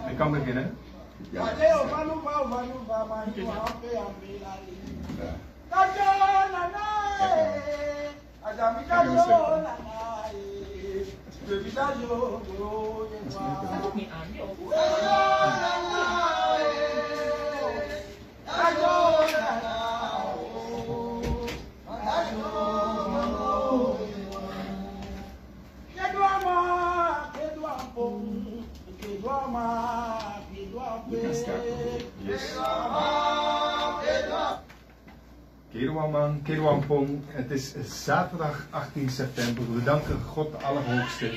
Ik kan beginnen. Ja. Kerouaman, Kerouampong. Het is zaterdag 18 september. We danken God de Allerhoogste.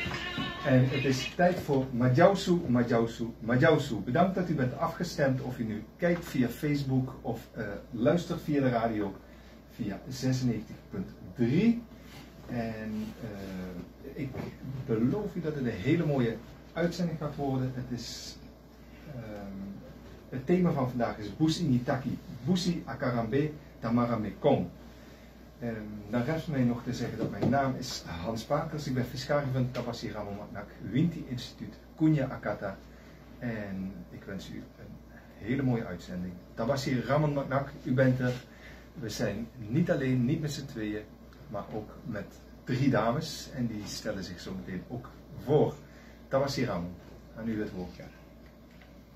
En het is tijd voor Majausu, Majausu, Majausu. Bedankt dat u bent afgestemd. Of u nu kijkt via Facebook of luistert via de radio via 96.3. En ik beloof u dat het een hele mooie uitzending gaat worden. Het is... het thema van vandaag is Busi Nitaki, Busi Akarambe Tamara Mekong. Dan rest mij nog te zeggen dat mijn naam is Hans Pakers. Ik ben fiscaris van Tabasi Ramon Maknak Winti Instituut Kunya Akata. En ik wens u een hele mooie uitzending. Tabasi Ramon Maknak, u bent er. We zijn niet alleen, niet met z'n tweeën, maar ook met 3 dames. En die stellen zich zo meteen ook voor. Tabasi Ramon, aan u het woord.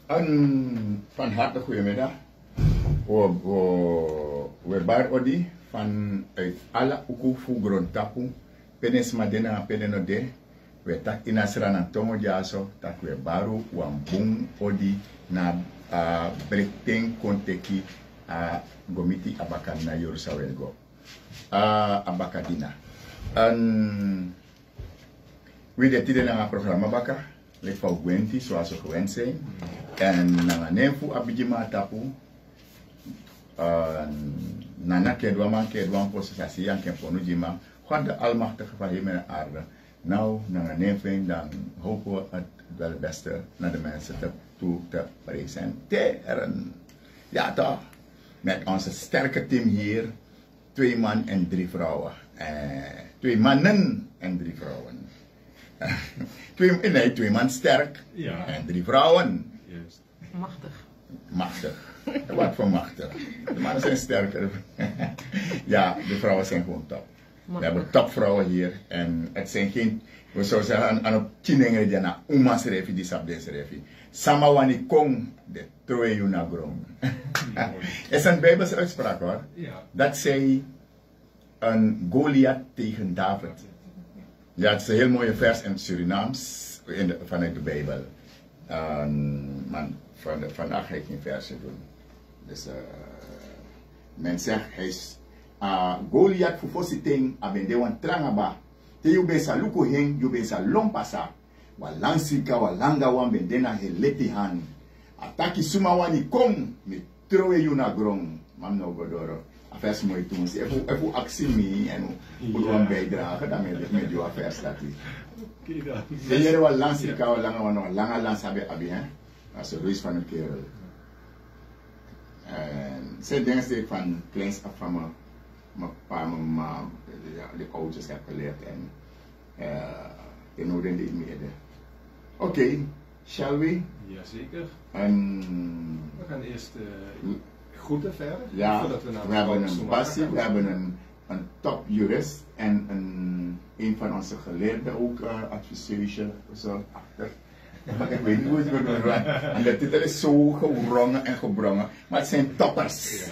Een van harte goedemiddag. We bar odi vanuit alle uku fugron tapu. Penes madena penenode. We tak inasrana tomo jaso. Tak we baru wambung odi na brekteng konteki gomiti abakan na yorsawelgo. Abakadina. We de tiden na programa baka. Le fau gwenti zoals we gewend zijn. En na nefu abijima tapu. Nana kedwan processatie yang kemponu jima. God de almachtige van hemel en aarde. Nou, na nefu dan hopen we het wel het beste naar de mensen toe te presenteren. Ja toch? Met onze sterke team hier. 2 man en 3 vrouwen. 2 mannen en 3 vrouwen. 2 man sterk en 3 vrouwen. Juist. Machtig. Machtig. Wat voor machtig. De mannen zijn sterker. Ja, de vrouwen zijn gewoon top. We hebben topvrouwen hier. En het zijn geen, we zouden zeggen, aan op Chinenge die na Umas refi, die sap deze refi. Samawani kong de troe yuna grong. Het is een Bijbelse uitspraak hoor. Dat zei een Goliath tegen David. Ja, het is een heel mooie vers in Surinaams vanuit de Bijbel. Man, vandaag ga ik geen versen doen. Dus men zegt, hij is Goliath fufositing abendewan trangaba. Te you besa luko heng, you besa lompasa. Walansika walanga wan bendena heleti han. Ataki sumawani kom, me trowe yuna grong. Mam no godoro. Afers mooi toen. Even actie mee en hoe we bijdragen, dan met je affaire staat. De jaren wel lansika walanga langa lans hebben abi hè. Als een reis van een kerel. En zijn dingen die ik van kleins af van mijn pa en mijn ma, de ouders heb geleerd en de noden die ik meede. Oké, shall we? Jazeker. En we gaan eerst groeten verder. Ja, we hebben een passie, we hebben een top jurist en een van onze geleerden ook adviseusje zo achter. Ik weet niet hoe het wordt doen. En de titel is zo gewrongen en gebrongen. Maar het zijn toppers.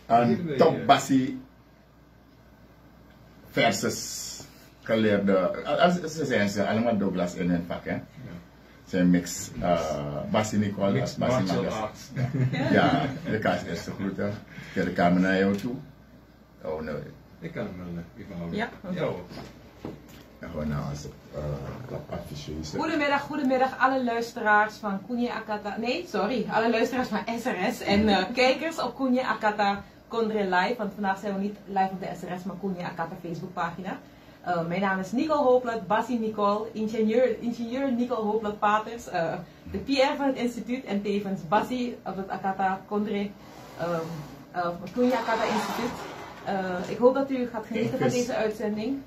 Een topbassie versus geleerde. Ze zijn allemaal Douglas in hun vak. Hè? Zijn mix. Bassie Nicole als Bassie Magas. Ja, de kaas is te groeten. Ik ga de kamer naar jou toe. Oh nee. Ik kan hem wel even houden. Ja. Goedemiddag alle luisteraars van Kunya Akata. Nee, sorry, alle luisteraars van SRS en kijkers op Kunya Akata Kondre Live. Want vandaag zijn we niet live op de SRS, maar Kunya Akata Facebookpagina. Mijn naam is Nicole Hooplat, Bassie Nicole, ingenieur Nicole Hooplat Paters, de PR van het instituut en tevens Bassie op het Akata Kondre Kunya Akata Instituut. Ik hoop dat u gaat genieten van deze uitzending.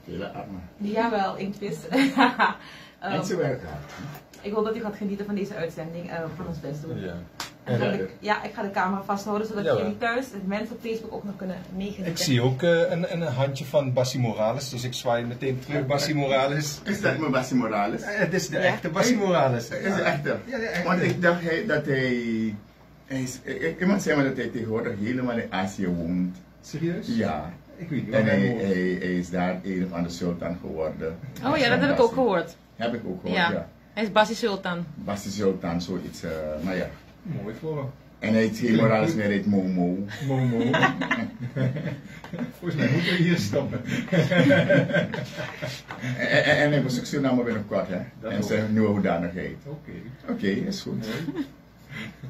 Vele armen. Jawel, inktvis. En ze werkt hard. Ik hoop dat u gaat genieten van deze uitzending van ons best doen. Ja. Ik ga de camera vasthouden zodat jullie thuis, de mensen op Facebook ook nog kunnen meegenieten. Ik zie ook een handje van Bassie Morales, dus ik zwaai meteen terug. Bassie Morales. Is dat mijn Bassie Morales? Het is de echte Bassie Morales. Is de echte? Ja, de echte. Want ik dacht dat hij iemand zei me dat hij tegenwoordig helemaal in Azië woont. Serieus? Ja. Ik weet niet. En hij is daar een van de sultan geworden. Oh ja, dat heb ik ook gehoord. Heb ik ook gehoord, ja. Hij is Bassie Sultan. Bassie Sultan, zoiets, maar ja. Mooi voor hem. En hij heet geen Morales meer, hij heet Momo. Momo. Volgens mij moeten we hier stoppen. En hij bezoekt Suriname binnenkort, hè? Dat en zijn nieuwe hoedanigheid. Oké, is goed.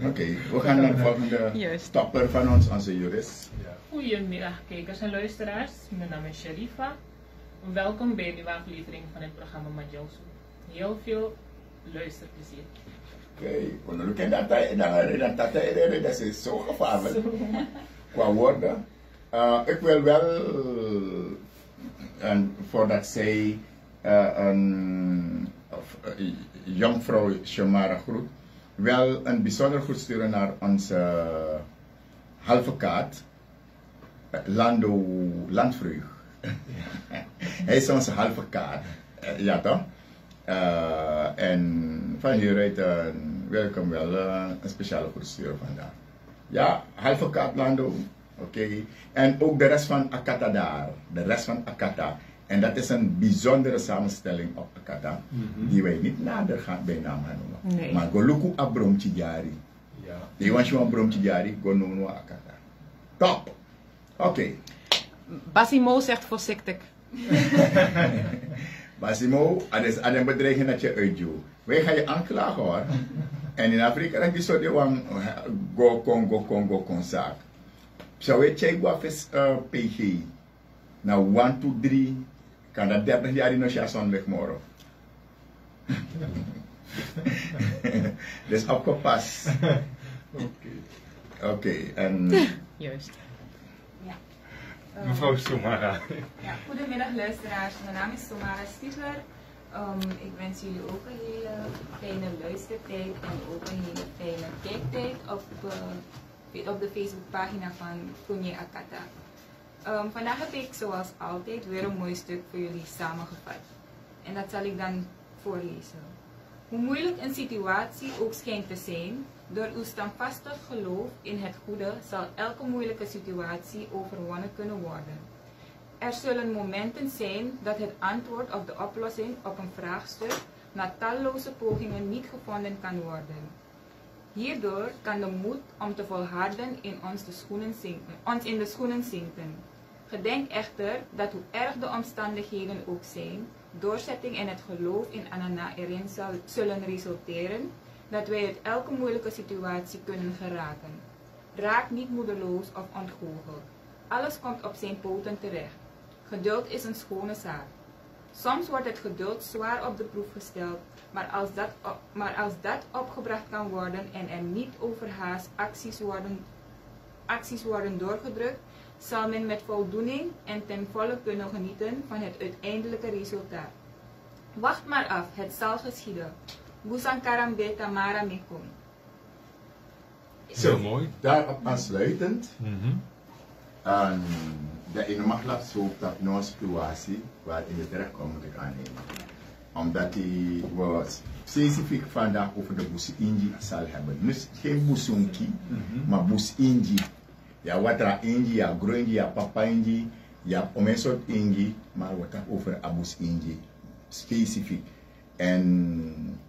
Oké, we gaan naar de volgende stapper van ons, onze jurist. Ja. Goedemiddag kijkers en luisteraars, mijn naam is Sharifa. Welkom bij de nieuwe aflevering van het programma Majausu. Heel veel luisterplezier. Oké, we kennen dat is zo gevaarlijk qua woorden. Ik wil wel, voordat zij een jongvrouw Shamara groet, wel een bijzonder goed sturen naar onze halve kaart, Lando Landvreug. Hij is onze halve kaart, ja toch? En van hieruit wil ik hem wel een speciale goed sturen vandaag. Ja, halve kaart Lando. Oké. En ook de rest van Akata daar. De rest van Akata. En dat is een bijzondere samenstelling op Akata. Die wij niet nader gaan bij naam gaan noemen. Nee. Maar Goluku Abrom Chidjari. Ja. Die want je Abrom Chidjari, Gonono Akata. Top! Oké. Basimo zegt voorzichtig. Basimo, dat is een bedreiging dat je uitjoegt. Wij gaan je aanklagen hoor. En in Afrika heb je zo die wang go zaak. Zou je checken wat is PG? Nou 1, 2, 3. Kan dat 30 jaar in een zondag morgen. Dus opgepast. Oké, en... Juist. Mevrouw Somara. Ja, goedemiddag luisteraars, mijn naam is Somara Stiefler. Ik wens jullie ook een hele fijne luistertijd en ook een hele fijne kijktijd op de Facebookpagina van Kunye Akata. Vandaag heb ik zoals altijd weer een mooi stuk voor jullie samengevat. En dat zal ik dan voorlezen. Hoe moeilijk een situatie ook schijnt te zijn, door uw standvastig geloof in het goede zal elke moeilijke situatie overwonnen kunnen worden. Er zullen momenten zijn dat het antwoord of de oplossing op een vraagstuk na talloze pogingen niet gevonden kan worden. Hierdoor kan de moed om te volharden ons in de schoenen zinken. Gedenk echter dat hoe erg de omstandigheden ook zijn, doorzetting en het geloof in Anana erin zullen resulteren dat wij uit elke moeilijke situatie kunnen geraken. Raak niet moedeloos of ontgoocheld. Alles komt op zijn poten terecht. Geduld is een schone zaak. Soms wordt het geduld zwaar op de proef gesteld, maar als dat opgebracht kan worden en er niet overhaast acties worden doorgedrukt, zal men met voldoening en ten volle kunnen genieten van het uiteindelijke resultaat. Wacht maar af, het zal geschieden. Busankarambe Tamara Mekum. Zo, mooi. Daarop aansluitend, de ene maglap zo op een situatie waarin je terechtkomt moet ik aannemen. Omdat die was specifiek vandaag over de Busi Inji zal hebben. Dus geen Busunki, maar Busi Inji. Ja, watra Inji, ja, Gro Inji, ja, Papa Inji, ja, om een soort Inji, maar wat over Abus Inji. Specifiek. En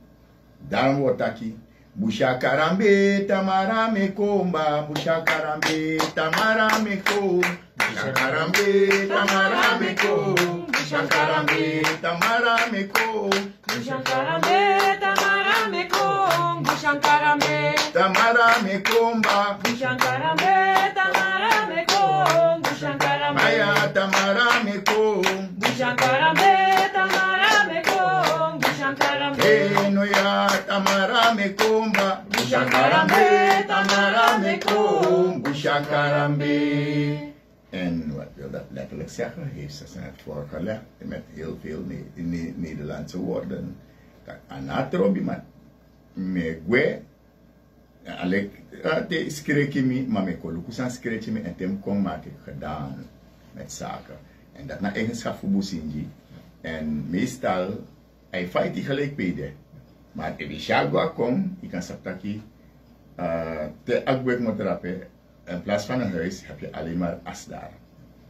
daarom wordt aki Bushakarambe Tamara Mekomba, Bushakarambe Tamara Mekom, Bushakarambe Tamara Mekom, Bushakarambe Tamara Mekom, Bushakarambe Tamara Mekom, Bushakarambe Tamara Mekomba, Bushakarambe Tamara Mekom, Bushakarambe Maya Tamara Mekom, Bushakarambe Tamara Mekom, Bushakarambe Noya Tamara Mekomba, Bushakarambe Tamara Mekom, Bushakarambe. En wat wil dat letterlijk zeggen? Heeft ze het voorgelegd met heel veel Nederlandse woorden. Dat anatrobi maar me alek te skreki mi maar me kolukusan skreki mi en tem kon maak ik gedaan met zaken. En dat na eigenschap voor Businji. En meestal hij fight die gelijk pede. Maar als je shagwa komt, je kan saptaki te agbek moet rappen. In plaats van een huis heb je alleen maar as daar.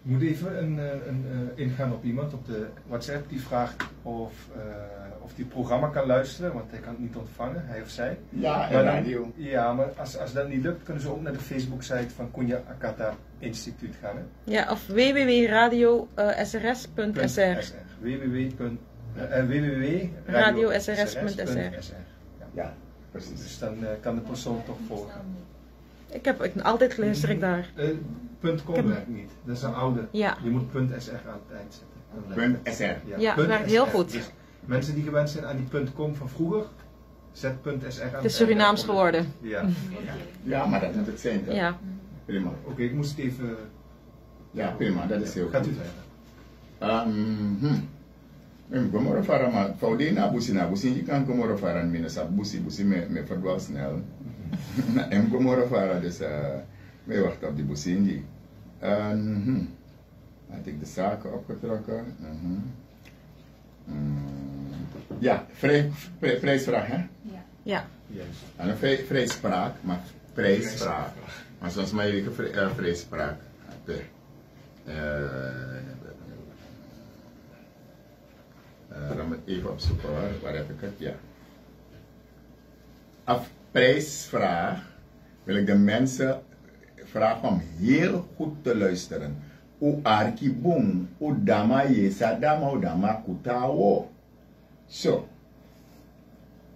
Ik moet even ingaan op iemand op de WhatsApp die vraagt of die programma kan luisteren, want hij kan het niet ontvangen, hij of zij. Ja, en radio. Ja, maar als dat niet lukt, kunnen ze ook naar de Facebook-site van Cunha Akata Instituut gaan. Hè? Ja, of www.radiosrs.sr. www.radiosrs.sr. Ja, precies. Dus dan kan de persoon toch volgen. Ik heb altijd geluisterd daar. .com werkt niet, dat is een oude. Ja. Je moet .sr aan het eind zetten. .sr. Ja, dat werkt heel goed. Dus mensen die gewend zijn aan die .com van vroeger, zet .sr aan het eind. Het is Surinaams geworden. Ja. Ja, maar dat moet het zijn toch? Ja. Prima. Oké, ik moest het even... Ja, prima, dat is heel goed. Gaat u verder. Ik kom er varen, maar voor die busi, je kan komen er varen, minus busi me verdwaalt snel. En kom er varen, dus we wachten op die busi. Had ik de zaken opgetrokken. Ja, prijsvraag, hè? Ja. Juist. En een vrijspraak, maar prijsvraag. Maar zoals mij een vrijspraak. Dan moet ik even opzoeken hoor. Waar heb ik het? Ja. Af prijsvraag wil ik de mensen vragen om heel goed te luisteren. U arki boom, u dama yesa dama, u dama kutawo. Zo.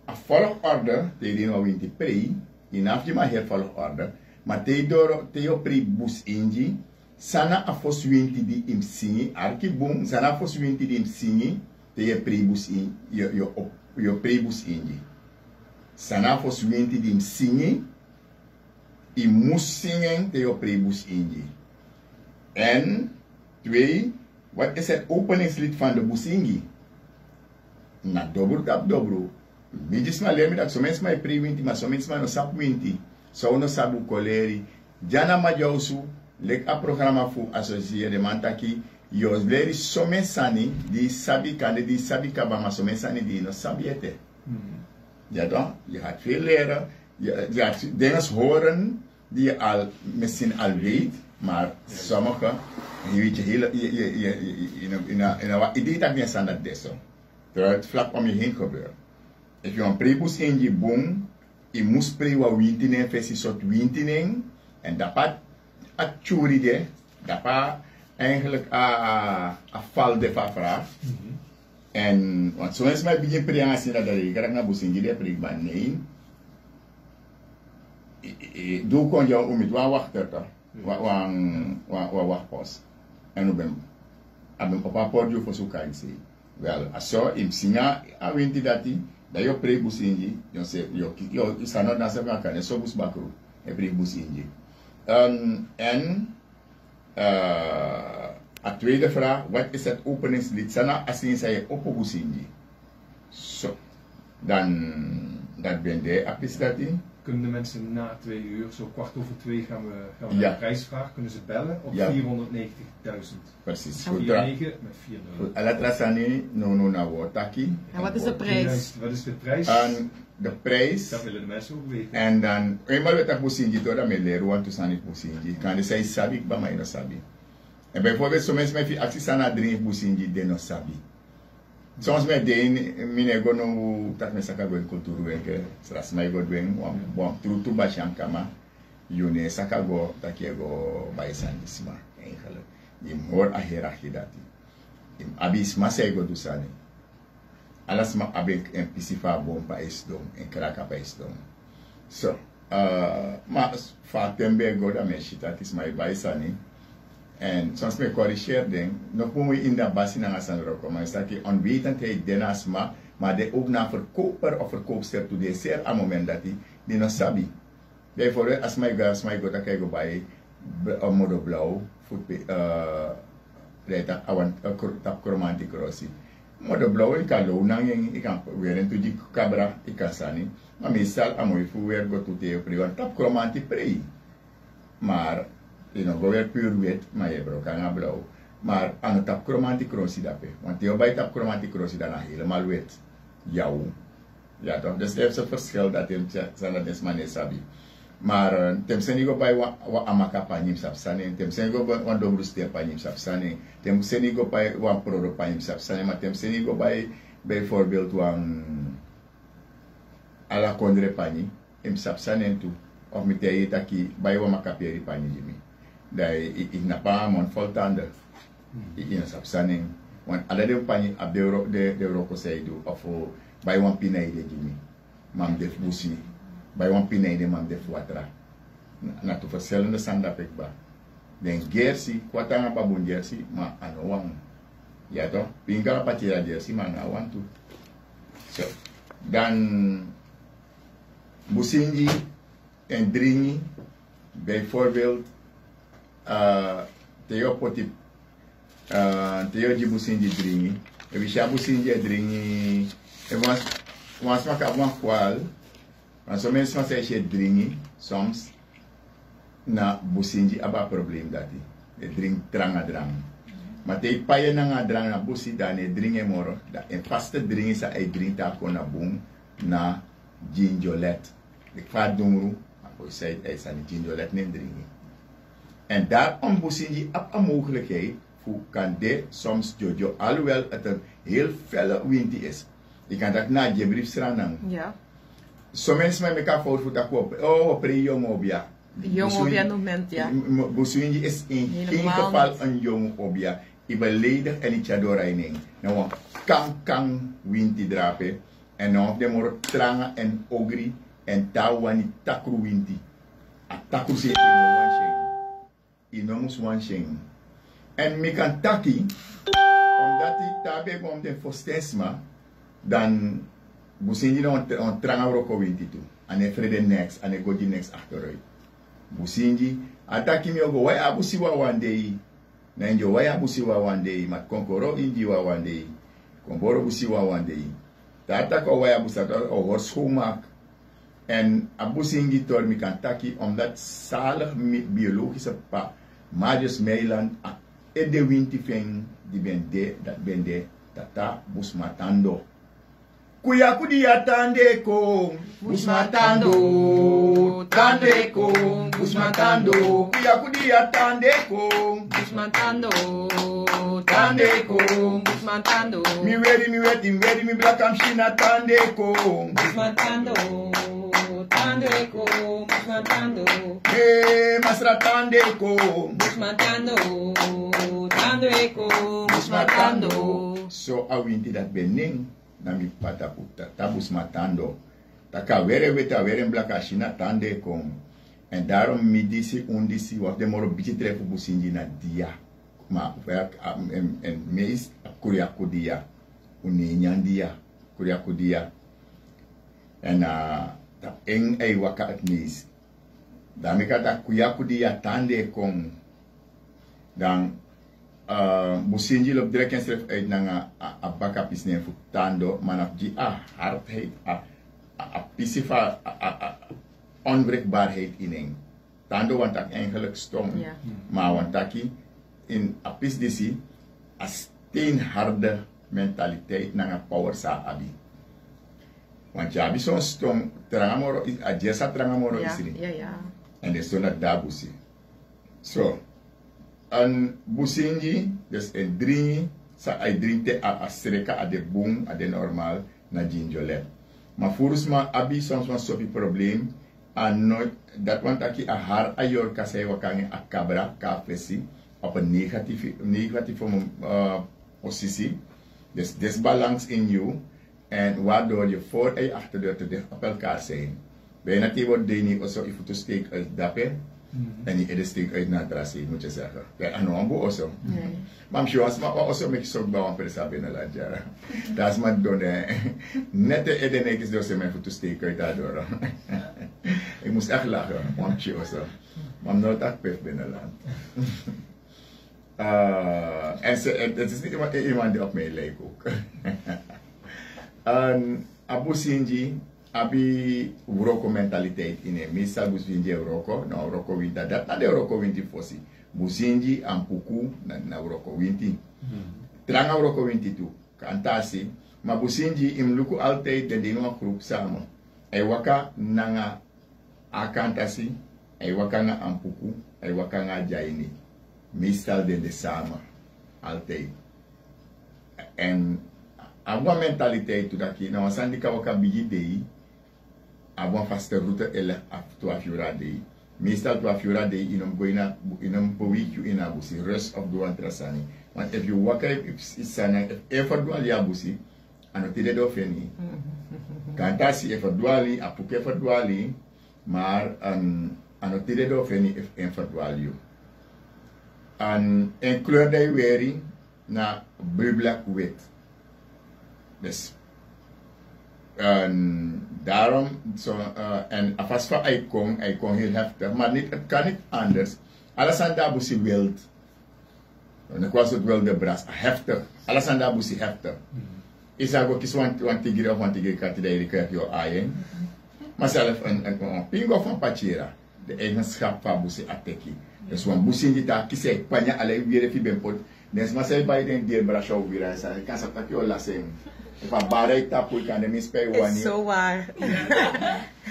A volgorde, te die nou winti pre, inaf je maar heel volgorde, maar te yo pre bus inji, sana a fos winti di im singi, arki boom, sana a fos winti di im singi, te je pre bus in, yo pre bus inji. Sana a fos winti di im singi, i mus zingen te yo pre bus inji. En 2, wat is het openingslied van de Busingi? Na dobro tap dobro. Midis ma lemi dat soms ma pre-winti, maar soms ma no sap winti. So no sabu koleri. Jana ma jousu, lek a programma fu associé de mantaki. Yo leri soms sani, di sabi kande, di sabi kabama soms sani, di no sabi ete. Ja toch? Je gaat veel leren. Je gaat dingen horen die je al misschien al weet. Maar sommige, je weet je hele, je idee dat niet aan dat deso. Terwijl het vlak om je heen gebeurt. Als je een prebus in je boom, je moet pre wat wintinen, versie soort wintinen, en dat pat a churi de, dat pat eigenlijk a val de vraag. En want zoals mij begin pre aan zien dat je krijgt naar busingi de pre maar nee. Doe kon jou om het waar wachten toch? Wachtpost. En ik ben op een podio voor zo'n kan zeggen. Wel, als je in Singa a winti dati, dat je pre-bus inji, je zegt, je is aan het naast elkaar, je zo bus bakro, je pre-bus inji. En a tweede vraag, wat is het openingslied? Sana als je zei op bus inji. Zo, dan dat ben je apistati. Kunnen de mensen na 2 uur, zo 2:15 gaan we naar de prijsvraag, kunnen ze bellen op 490.000. Precies. 49 met 4 Alatrasani, no na wotaki. En wat is de prijs? Wat is de prijs? De prijs. Dat willen de mensen ook weten. En dan, eenmaal weet ik Busingi, door dat met leren, want toen staan ik Busingi. Kan je zeggen, sabi, ik ben maar no sabi. En bijvoorbeeld, soms mensen met actie staan naar 3 Busingi, de no sabi. Soms met de mine go no tak me saka go kulturu wenke sras mai go dwen bon tu bashan kama yune saka go takiego baisan disma eigenlijk im hor a hierarchie dati im abis masai go dusani alas ma abek en pisifa bom pa isdom en kraka pa isdom so ma fa tembe go da me shita tis mai baisani. En soms me corrigeer ding, nog moet je in dat basin aan gaan roken, maar is dat die onwetendheid daarnaast maar de ook naar verkoper of verkoopster toe de zeer aan moment dat die nog sabi. Bijvoorbeeld als mij gaat dat kijk bij een modo blauw, Reta awan tap kromanti crossi. Maar de blauwe ik kan loon ik kan weer into die cabra ik kan sani. Maar meestal amoy fu weer go to te priwan tap kromanti prei. Maar go weer puur wit, maar je bro kan blauw. Maar aan het tap kromanti crossi dape. Want je bij tap kromanti crossi dan helemaal wit. Jouw. Ja toch? Dus er is een verschil dat je zal des mannen sabi. Maar temsen go bij wa amaka panim sapsane, temsen go wan dobro ste panim sapsane, temsen go bij wan prodo panim sapsane, maar temsen go bij bijvoorbeeld wan ala kondre pani im sapsane tu of met je taki bij wa makaperi pani jimi. Dai ik na pa mon voltande. Ik in sapsane, wan ala de pani ab de roko seidu of bij wan pinai de jimi. Mam def busi. Bij een pinay de man def watra. Na tu verschillende sandapek ba. Den gersi, kwatanga babun gersi, ma anowang. Ja toch? Pinga patira gersi, ma anowang tu. So, dan businji en dringi, bijvoorbeeld, teo poti, teo ji businji dringi, e wisha businji dringi, e was maka wan kwal. Maar zo mensen zeggen drinken soms na businji aba probleem dat hij drink drang. Maar te paye na drang na busi dan hij drinken moro. Dat in vaste drinken sa hij drink ta kona boom na ginjolet. Ik vaat dumru, maar ik zei hij sa ginjolet neem drinken. En daarom businji ab een mogelijkheid voor kan de soms jojo alhoewel het een heel felle wind is. Je kan dat na je brief schrijven. Ja. Zo mensen met elkaar fout voor dat kopen. Oh, pre-jong obia. Jong obia moment, ja. Busuinji is in geen geval een jong obia. Ik ben ledig en ik ga doorrijden. Nou, kan winti drapen. En nou, de moro tranga en ogri. En tawani takru winti. A takru se ino wansheng. Ino mus wansheng. En me kan taki. Omdat ik tabe om de fostesma. Dan Businji on tranga roko winti tu. Ane frede next, ane godi next achteruit. Businji, ataki mi ogo, wai abusi wa one day. Na injo wai abusi wa one day. Mat konkoro inji wa one day. Komboro busi wa one day. Ta atako wai abusi o hors schoonmaak. En abusinji tor mi kan taki, omdat zalig biologische pa. Marius Meiland, e de winti feng, die ben de, tata bus matando. Kuya kudia tandeko, busmatando, tandeko, busmatando. Kuya kudia tandeko, Busmatando, tandeko, busmatando. Mi weti, mi black am shina tandeko. Busmatando, tandeko, busmatando. Masra tandeko, Busmatando, tandeko, busmatando. So awinti dat bening. Nami pataputa tabus matando taka were black ashina tande kom en daarom midisi undisi wat de moro biti trefu businji na dia ma werk en meis kuriakudia uninyandia kuriakudia en tap eng ei waka at meis dami kata kuriakudia tande kom dan businji lop direct en schrijf uit naar een bakapis neer voor tando, maar op die hardheid, pisifa onbreekbaarheid in een tando, want dat eigenlijk stom, maar want dat in a pis disi a steenharde mentaliteit naar een power sa abi, want ja, abi zo'n stom trangamoro is a jessa trangamoro is erin, en de stond dat daar busi, so. Een businji, dus een dringi, sa ay drinkte a streka a de boom, a de normal, na ginjolet. Maar volgens mij abi soms een sopi probleem, en nooit, dat want aki a haar a yor kasei wakange a cabra, kafesi, op een negatieve positie. Dus disbalans in you, en waardoor je voor en achterdeur te dicht op elkaar zijn. Bijna die wordt deni also if to steek uit dape. En die is steek uit naar trasi, moet je zeggen. Ja, en nog een boel also. Maar misschien was maar also met zo'n bouwen per sa binnenland, ja. Dat is maar doen, net de edenekjes door ze mij voor te steken uit daardoor. Ik moest echt lachen, want je also. Maar nooit echt per binnenland. En het is niet iemand die op mij lijkt ook. Abu Sinji, abi Uroko mentaliteit in een. Meestal Businji Uroko, nou Uroko winta, dat na de Uroko winti fossi. Businji en Puku, na Uroko winti. Tranga Uroko winti tu, kantasi. Maar Businji im luku altijd de dino groep samen. Hij waka nanga akantasi, hij waka nga ampuku, hij waka nga jaini. Meestal de samen, altijd. En abwa mentaliteit tu daki, na wasandi ka waka bigi dei, abwa vaste route ele to afjura dei. Meestal to afjura dei inom goina, inom powiku in abusi, rest of duan trasani. Want if you waka isana, if ever duan li abusi, anotide do feni. Kantasi ever duali, apuke ever duali, maar anotide do feni if ever duali. En een kleur die weeri na blue-black wit. Dus daarom en alvast van hij kon heel heftig, maar niet, het kan niet anders. Alles aan daar moest hij wild. Ik was het wilde bras, heftig. Alles aan daar moest hij heftig. Ik zeg ook eens want tigre of want tigre kat die ik heb jou aaien. Maar zelf een pingo van Pachira, de eigenschap van moest hij attacki. Dus wan busi die ta kise panya ale wiere fi ben pot. Nes ma say bay den dear brasha wiera sa kan sa tak yo la sing. If a bare ta pu kan de mispe wani. Zo waar.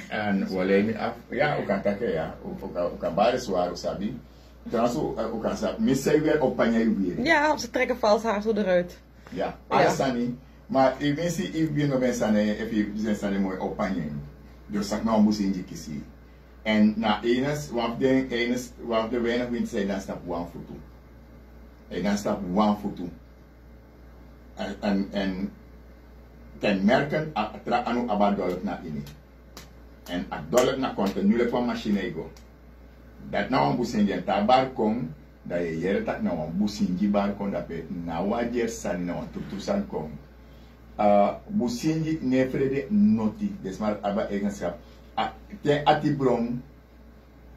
En wale mi af ja o kan take ja o kan bare swaar o sabi. Trouwens o kan sa misay weer op panya wiere. Ja, ze trekken vals haar zo eruit. Ja, alles maar ik wens ik ben no ben sane if je zijn sane mooi op panya. Dus sak nou busi inji kisi. En na enes, wat de weinig wind zei, dan stap one voet toe. En dan stap one voet toe. En ten merken, tra anu abadolk na ini. En adolk na continu kwa machine go. Dat na wan businji tabar kong, dat je jere tak na wan businji bar kong, dat pe na wajer sani na wan tutusan kong. Businji nefrede noti, desmar aba eigenschap. Ten ati bron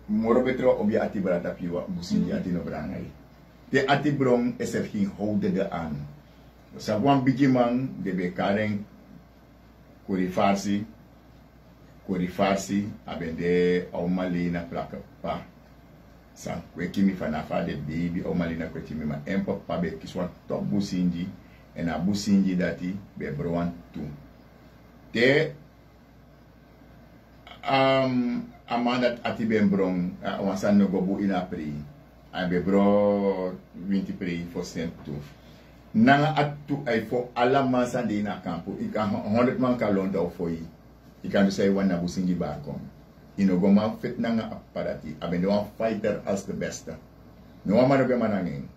moro betro obje ati brata piwa businji ati no brangai. Ten ati bron is er geen houdende aan. Sa wan bigi man de be karen kurifarsi abende au malina plaka pa. Sa kwekimi fanafa de baby au malina kwekimi ma empo pa be kiswa top businji en a businji dati be broan tu. Te amandat ati ben brong wansan no gobu ina pri abe bro 20 pri for cent tu nanga atu ay fo ala mansan de na kampo ika 100 man ka londa fo yi ika do say wana busingi ba kom ino go man fit nanga aparati abe no fighter as the best no ma no be manangin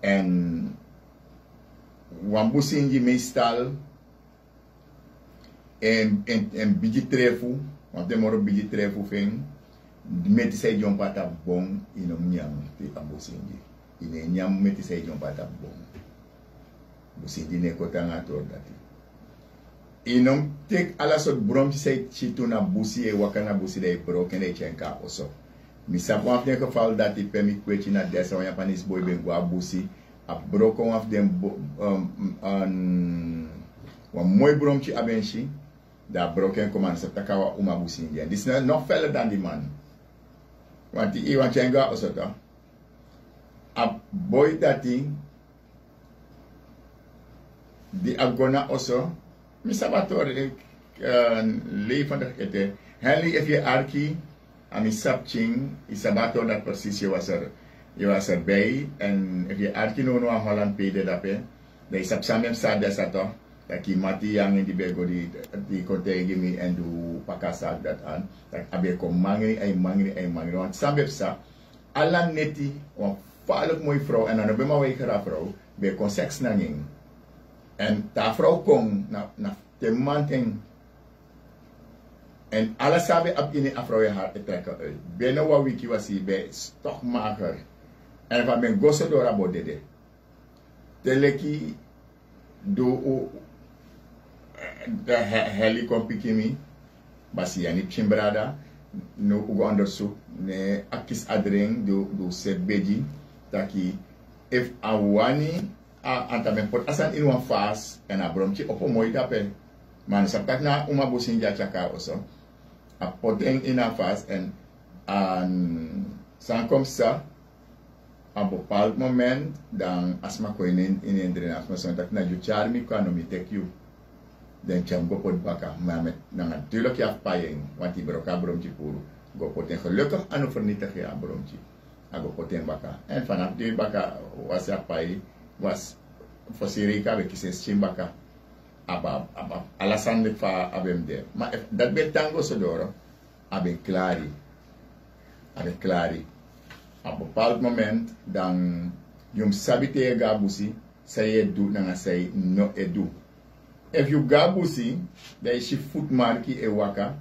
en wan busingi meestal en bigi trefu, want de moro bigi trefu feng, meti say jom pata bong inom nyam ti ambosingi. Ine nyam meti say jom pata bong. Bosingi ne kota ngator dati. Inom tek ala sot brom ti say chitu na busi e wakana busi de bro kene chenka oso. Misa po afden geval dati pemi kwechi na desa wanya panis boy ben gwa busi a bro kon afden wan mooi brom ti abenshi. Dat broken command se takawa uma busingi. This is not feller than the man. Want die iwan chenga osota. A boy dati di agona oso. Misabator leef van de kete. Henry if je arki ami sapching isabator dat precies je was erbij en if je arki no a Holland pede dape. De sapsamem sa desato. Dat die mati yang in die bego die kontegi mi en du pakasa dat aan. Dat abe ko mangri. Want sambep sa ala neti wan falk mooi vrouw en dan be ma wekera vrouw be kon seks nanging. En ta vrouw kon na te manteng. En ala sabe ab in a vrouw je haar trekken uit. Beno wa wiki wasi be stokmaker. En van ben gosse dora bodede. Teleki do de helikopter kimi basi yani chimbrada no ugo onderzoek ne akis adring do set beji taki if awani antamen pot asan in one fast en a bromchi opo mooi dape man saptak na uma busin ja chaka also a poten in a fast en sans comme ça a bepaald moment dan asma ko in drenage maar so tak na ju charmi ko no mi tek you den cham go pot baka maar met na natuurlijk ja paying want die broka bromchi puru go poten gelukkig aan vernietig ja bromchi go poten baka en vanaf die baka was ja pay was fosirika be kise chimbaka aba alasande fa abem de ma dat betango sodoro abe clari a bepaald moment dan yum sabite gabusi say do na say no edu if you gabusi dai shi foot marki e waka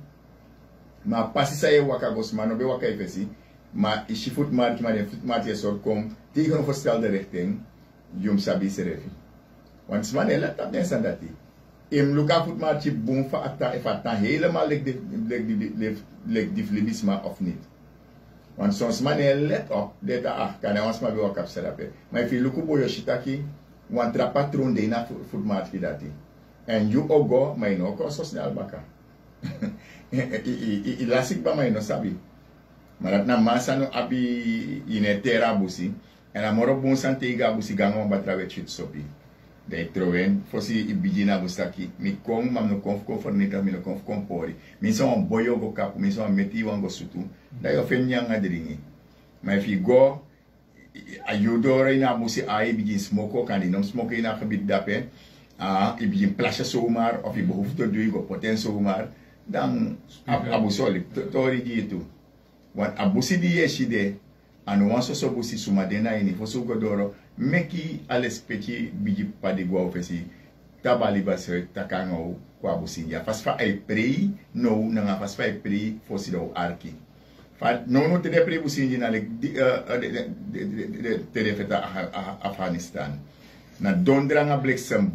ma pasi say waka gosmano be waka ifesi ma ishi foot marki ma de foot marki sort kom tegen verstel de richting yum sabi serefi want man ela tap den sandati im luka foot marki boom fa atta if atta helemaal like die flibisma of niet. Want soms man let op dat kan ons maar weer op serape. Maar if you look op je shitaki, want tra patroon de na foot marki dati. En you ogo maar no ko so snel baka. I lasik ba maar no sabi. Maar dat na masa no abi inetera busi en amoro bon sante ga busi gango batrawe chit sopi. De troen fosi ibijina busaki mi kong mam no konf konfornita mi no konf kompori mi so on boyo go kapu mi so on meti wango sutu da yo fenya ngadringi ma if you go ayudore na busi ai bijin smoko kan di nom smoke ina gebit dape ibijin plasha somar of i behoeft te doen go poten somar dan abusoli tori gitu want abusi di yeshide anu wanso so busi sumadena ini fosu godoro meki alespeki biji padi gwa ofesi tabali basre takango kwa busi ya fasfa ai prei no na fasfa ai prei fosi do arki fa no te de prei busi na le de feta Afghanistan na dondra nga bliksem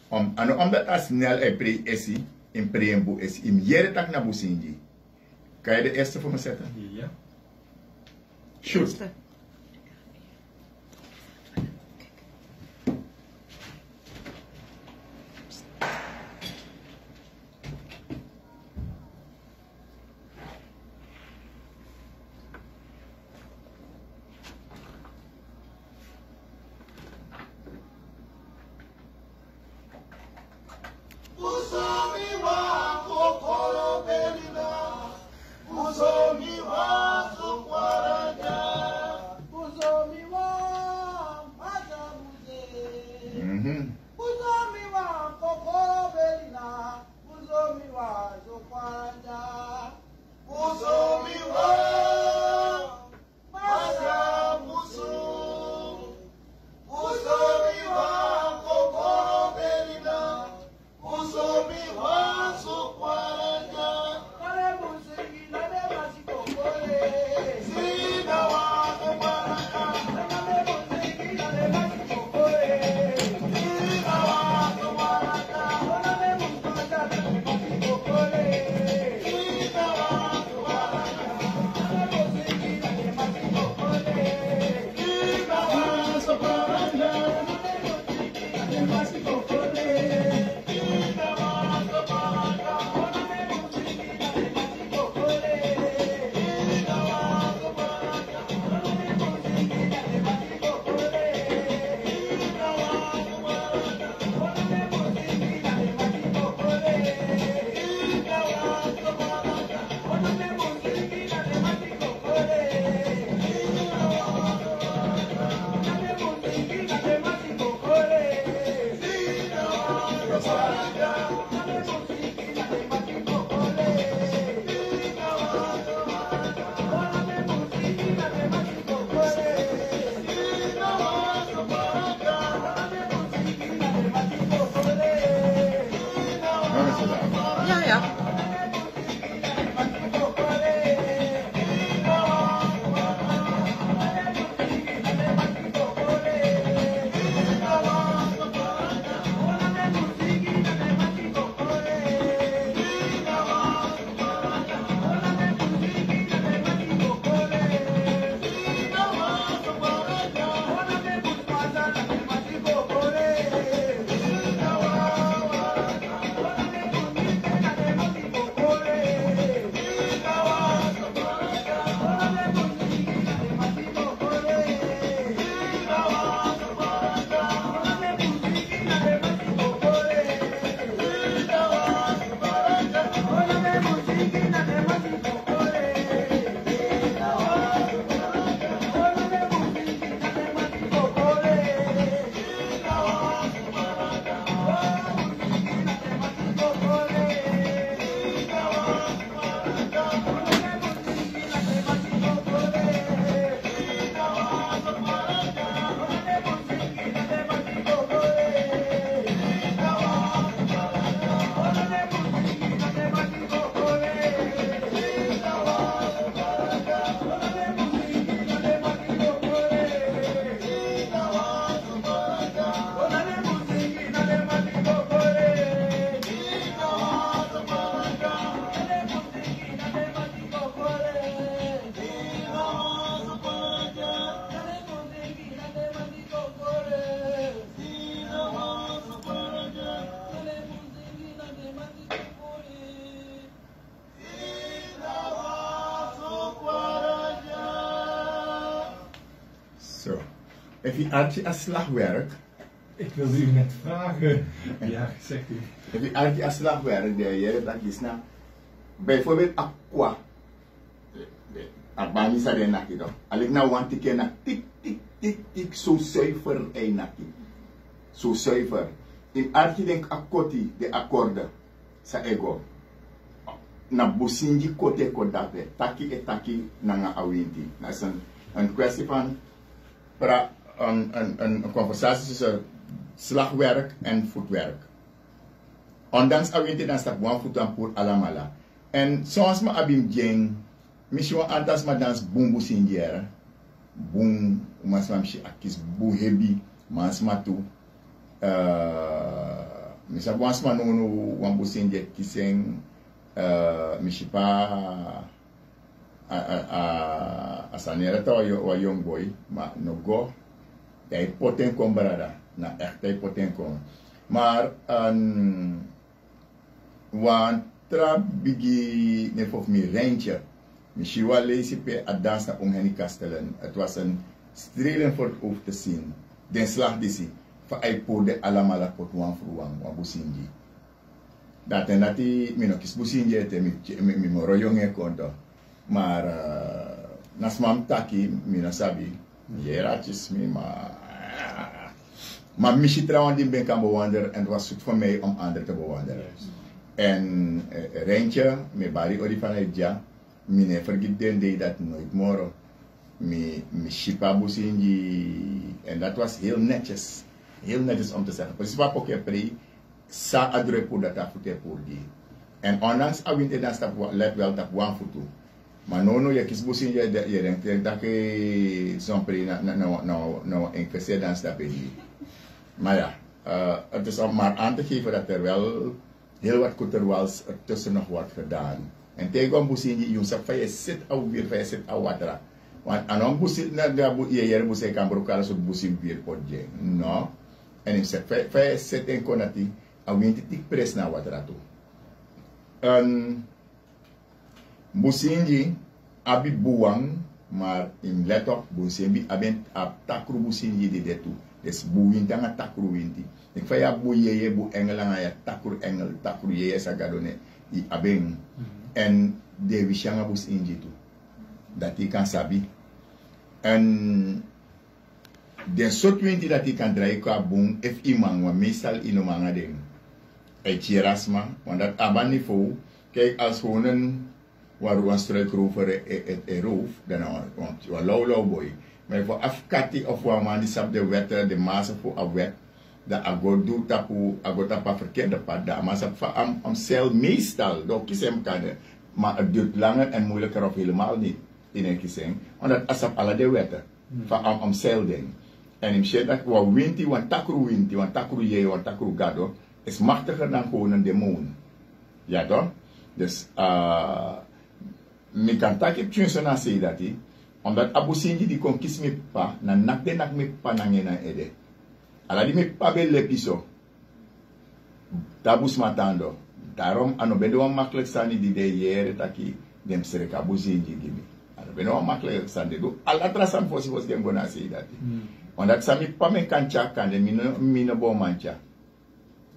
omdat as snel ai prei esi in preembu esi im yere tak na busi kan je de eerste voor me zetten? Ja. Shoot. Heb je Archie als slagwerk? Ik wilde u net vragen. Ja, zegt u. Heb je Archie als slagwerk? Dat is nou. Bijvoorbeeld aqua. Abani sa de naki do. Alik na want ik na tik tik tik tik zo zuiver een naki. Zo zuiver. In Archie denk akoti de akkoorden sa ego. Na businji kote kodate taki e taki nanga awinti. Dat is een kwestie van een conversatie tussen slagwerk en voetwerk. Ondanks awinti dan stap one voet aan poer alamala. En soms ma abim jeng, misschien antas ma dans boom businjera. Boom, mas ma mshi akis boom hebi, mas ma tu. Misa mas ma no wan businje kiseng mishipa asanera ta wa young boy ma no go dai poten kom barada na echt dai poten kom maar wan tra bigi nef of mi rentje mishiwa leesi pe adans na onheni kastelen. Het was een strelen voor het oog te zien den slag disi fa ai pode alamala pot wan fruang wa businji. Dat en dat die mi no kis businje te mi moro jonge konto. Maar nasmam taki mi na sabi jeratjes mi maar missie trouwens die ben kan bewandelen en het was goed voor mij om anderen te bewandelen. En Rentje, me bari ori vanuit ja, mi ne vergit den deed dat nooit moro. Mi shipa businji en dat was heel netjes om te zeggen. Precies wat ook heb sa adre pour dat afute pour die. En ondanks awinte dan stap let wel tap wan futu. Maar no je kis busin je denkt dat je zo'n pre na investeer dan stap die. Maar ja, het is om maar aan te geven dat er wel heel wat kuterwals ertussen nog wordt gedaan. En tegen busin je sap fa je sit au weer fa je sit au watra. Want anon busin na da bu je busin kan brokala so busin weer podje. No. En ik zeg fa je sit en konati awinti tik pres na wadrato. Businji abi buwang, maar in let op businji aben ab takru businji de detu. Des buwinti nga takru winti. Ik fa ya bu yeye bu engela ya takru engel takru yeye sagadone i aben. En de wishanga businji tu. Dat i kan sabi. En de sot winti dat i kan draai kwa bung if imang wa meestal inomanga ding. Erasma, want dat aban niveau, kijk als gewoon een waar we een struikrover roof, dan want je low boy. Maar voor afkati of waar man die sap de wetten, de massa voor een wet, dat ago doet tapa verkeerde pad, dat maar sap van am cel meestal, dat kies hem kan, maar het duurt langer en moeilijker of helemaal niet in een kiesing, omdat asap alle de wetten, van am cel ding. En ik zeg dat we winti, want takru je, want takru gado, is machtiger dan gewoon een demon. Ja toch? Dus, ik kan tak op tjunsen na zei dat hij, omdat Abu Sinji die kon kies me pa, na nak de nak me pa nange na ede. Ala di me pa be lepiso. Tabus matando. Daarom, ano bedo wan makkelijk sani di de jere taki, dem serek Abu Sinji gibi. Ano bedo wan makkelijk sani do. Ala trasan fosi was dem gona zei dat hij. Omdat sami pa me kancha kan de mine bo mancha.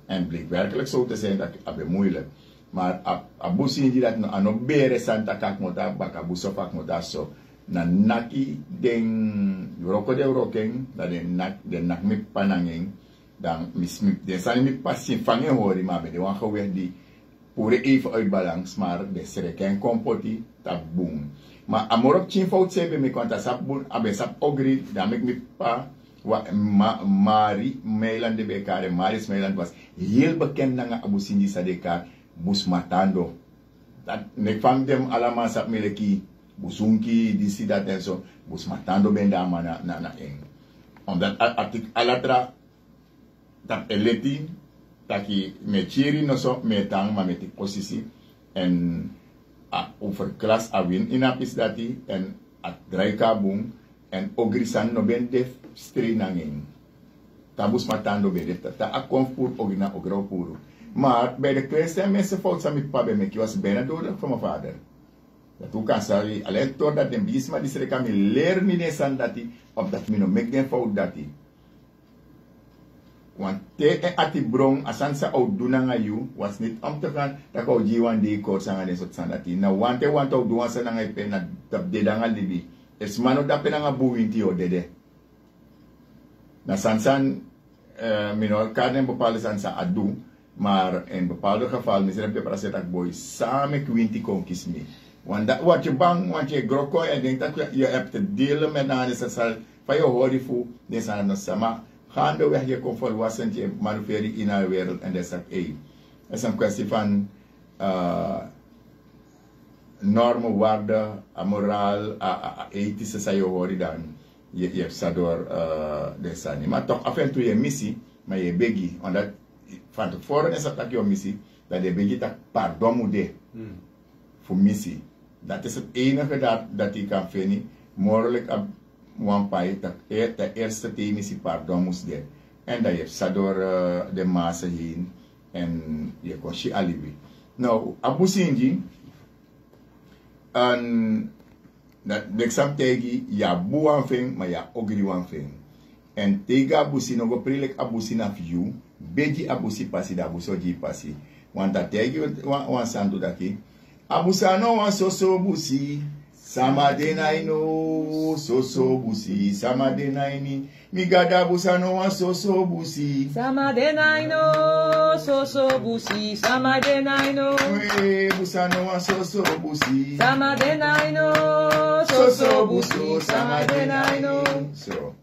En bleek werkelijk zo te zijn dat het moeilijk. Maar Abu Sinji dat ano bere santa kak mota bak Abu Sofak mota so na naki den roko de roken dat de nak mi panangeng dan mismi de sani mi passie vangen hori maar be de wan gewen die pure even uit balans maar de sereken kompoti tak boom. Maar amorok chin fout sebe mi konta sap bun abe sap ogri dan mi pa Mari Meiland de Bekare, Maris Meiland was heel bekend na Abu Sinji Sadekar, Bus Matando. Dat nek van dem allemaal sap meleki, Busunki, disi dat en zo, Bus Matando ben daar maar na eng. Omdat artik alatra, dat eleti, taki me chiri no so, me tang ma me tik posisi, en over klas awin inapis dati, en at draikabung, en ogrisan no ben def strinanging. Tabus matando ben def. Ta akon pur ogina ogro puro. Maar bij de kleinste mensen fout sa mi pa ben me, was bijna dood van mijn vader. Dat hoe kan sorry, alleen totdat de bisma die ze kan me leren me nesan dat die, of dat me no make den fout dat die. Want te ati brong asansa ou dunanga you was niet om te gaan dat ik ou jiwan die koort sanga den sot sandati. Na want ou duwan sa nanga ipe na tap dedanga libi. Es mano dape nanga buwinti o dede. Na sansan minor kaden bepaalde sansa adu, maar in bepaalde geval miseren pe para setak boy samen kwinti kon kies me. Want dat wat je bang, want je groko en denkt dat je hebt te delen met een ander van je hoor voel, deze aan sama. Gaandeweg je komt volwassen, je manoeuvreert in de wereld en dat is het is een kwestie van normen, waarden, moraal, ethische, zou je horen dan. Je hebt dat door deze niet. Maar toch af en toe je missie, maar je begi. Want dat, van tevoren is dat je missie, dat je begi dat pardon moet doen voor missie. Dat is het enige dat je kan vinden, mogelijk one pai dat de eerste missie pardon moest doen. En dat je hebt door de massa heen en je kon je alibi. Nou, Abu Sinji, en dat exam tegi ja buan ving, maar ja ogri wan ving. En tega Abu Sin nog prilek Abu Sin af you, beji Abu Si pasi da Abu Soji pasi. Want dat tegi wan sandu daki. Abu Sano wan so busi. Sama denaino so busi. Sama denaini. Migada busano wan so busi. Sama denaino so busi. Sama denaino. We busano wan so busi. Sama denaino so busi. Sama denaino. So.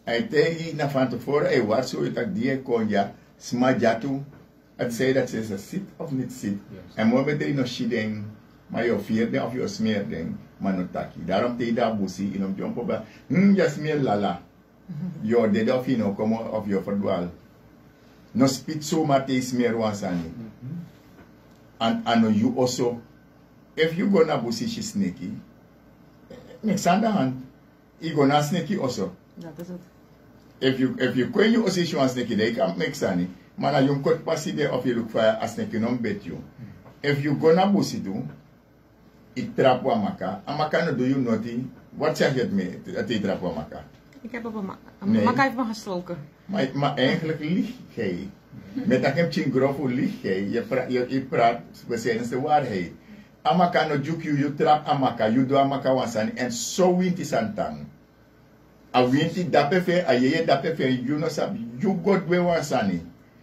Hij tegi na van tevoren, wat zo ik dat die konja smajatu. Het zei dat ze zit of niet zit. En mooi er nog shideng, maar je vierde of je smeerdeng, maar no taki. Daarom tegi daar busi in om jompo ba. Ja smeer lala. Je deed of je no komen of je verdwaal. No spit zo maar te smeer wansani. And you also, if you go na busi she sneaky, niks aan de hand. You go na sneaky also. Dat is het. If you when you also show a snake, they can't make sunny. Man, you could pass it there if you look for a snake, you don't bet you. If you gonna busi do, it trap wamaka. Amaka no do you nothing. Wat zeg je het mee? Het trap wamaka. Ik heb op een maka heeft me gestoken. Maar eigenlijk lieg jij. Met dat heb je grof lieg jij. Je praat, we zeggen de waarheid. Amaka no juk you trap amaka, you do amaka wansani en so wint is aan tang. A winti dapefe, a yeye dapefe, you no sab, you go dwe wansani.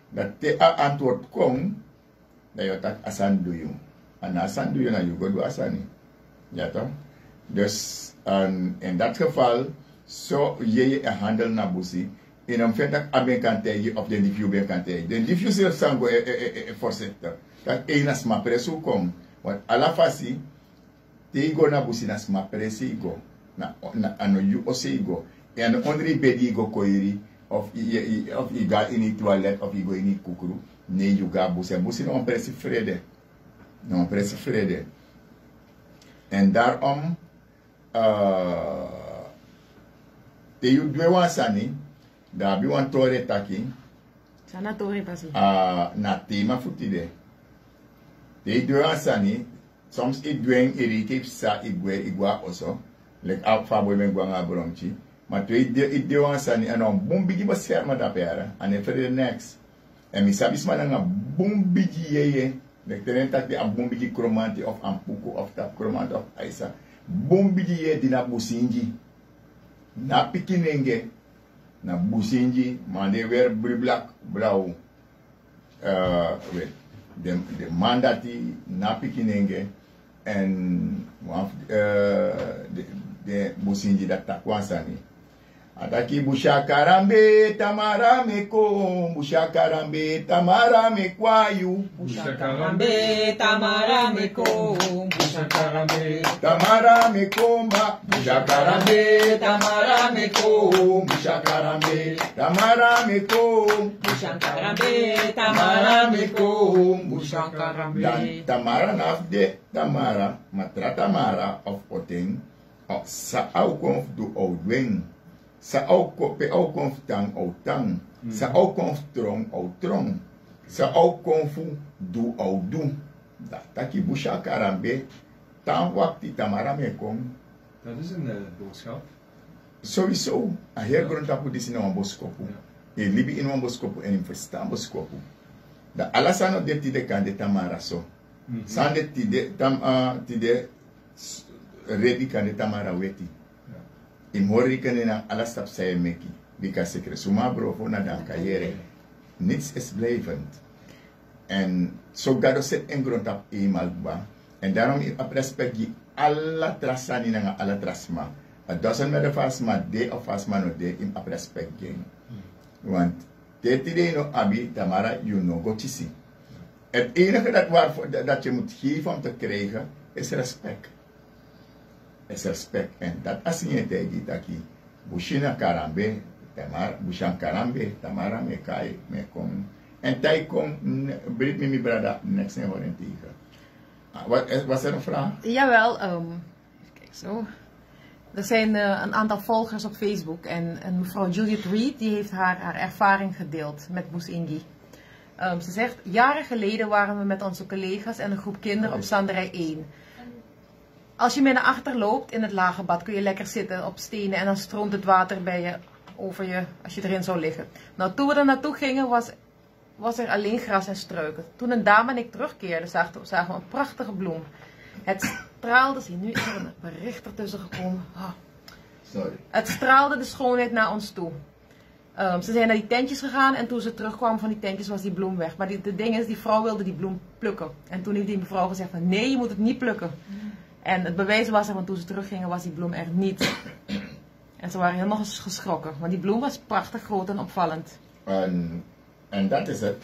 Dat te a antwoord kom, dat je tak asan do you. En asan do you na you go do asani. Ja toch? Dus in dat geval, zo yeye een handel na busi. En dan vind ik aben kan tegen of de diffu ben kan tegen. De diffu zelf sango voorzitter. Dat een as ma presu kom. Want ala fasi, te go na busi na sma presi go. Na ano you ose go. En ondri bedi go koiri of i ga in die toilet of i go in die kukuru. Nee, you ga busi. Busi no presi vrede. No presi vrede. En daarom te you dwe wansani, da bi wan tore taki. Sana tore pasi. Na tema futide. Te dwe wansani, soms ik dweng irike sa igwa also. Like out fa boy men gwanga bromchi. Maar twee de wansani en on bombigi basfer ma da pera. En for the next. En mi sabis man nga bombigi yeye. Like tenen tak de bombigi kromanti of ampuko of tap kromanti of aisa. Bombigi ye dina businji. Na pikinenge. Na businji. Mande weer black blauw. De mandati na pikinenge. En de businji dat takwansani. Ataki bushakarambe tamarame ko, bushakarambe tamarame kwayu, Bushakarambe tamarame ko, bushakarambe tamarame komba, bushakarambe tamarame ko, bushakarambe tamarame ko, bushakarambe tamarame ko, bushakarambe. Dan tamara nafde tamara, matra tamara of oting, sa au konf du oudwing. Sa au pe au konf tang au tang. Sa au konf trong au trong. Sa au konfu du au du. Da taki bushakarambe dan wakti tamara me kom. Dat is een boodschap. Sowieso, a heel grond tapu disi na boskopu. E libi in boskopu en in verstaan boskopu. Da alasano de tide kan de tamara so. Sande tide tide ready kan de tamara weti. In hori kan na alasap say meki. Because sekere suma bro na dan kayere. Niets is blijvend. En zo gaat het in grond op eenmaal ba. En daarom is op respect die alle trasani na alle trasma. Het doesn't matter fast maar day of fast man no day in op respect game. Want dit idee no abi tamara you no go to see. Het enige dat je moet geven om te krijgen is respect. Is respect. En dat als je tegen taki bushina karambe tamara bushan karambe tamara me kai me kom. En tijd komt, breed me mijn brada, next in horen tegen. Was er een vraag? Jawel, even kijken zo. Er zijn een aantal volgers op Facebook en mevrouw Juliet Reed die heeft haar ervaring gedeeld met Boesingi. Ze zegt, jaren geleden waren we met onze collega's en een groep kinderen op Zanderij 1. Als je mee naar achter loopt in het lagerbad kun je lekker zitten op stenen en dan stroomt het water bij je, over je als je erin zou liggen. Nou, toen we er naartoe gingen was er alleen gras en struiken. Toen een dame en ik terugkeerden, zagen we een prachtige bloem. Het straalde, zie nu is er een bericht ertussen gekomen. Oh. Sorry. Het straalde de schoonheid naar ons toe. Ze zijn naar die tentjes gegaan en toen ze terugkwamen van die tentjes was die bloem weg. Maar het ding is, die vrouw wilde die bloem plukken. En toen heeft die mevrouw gezegd van nee, je moet het niet plukken. En het bewijs was er, want toen ze teruggingen was die bloem er niet. En ze waren helemaal geschrokken, want die bloem was prachtig groot en opvallend. En dat is het.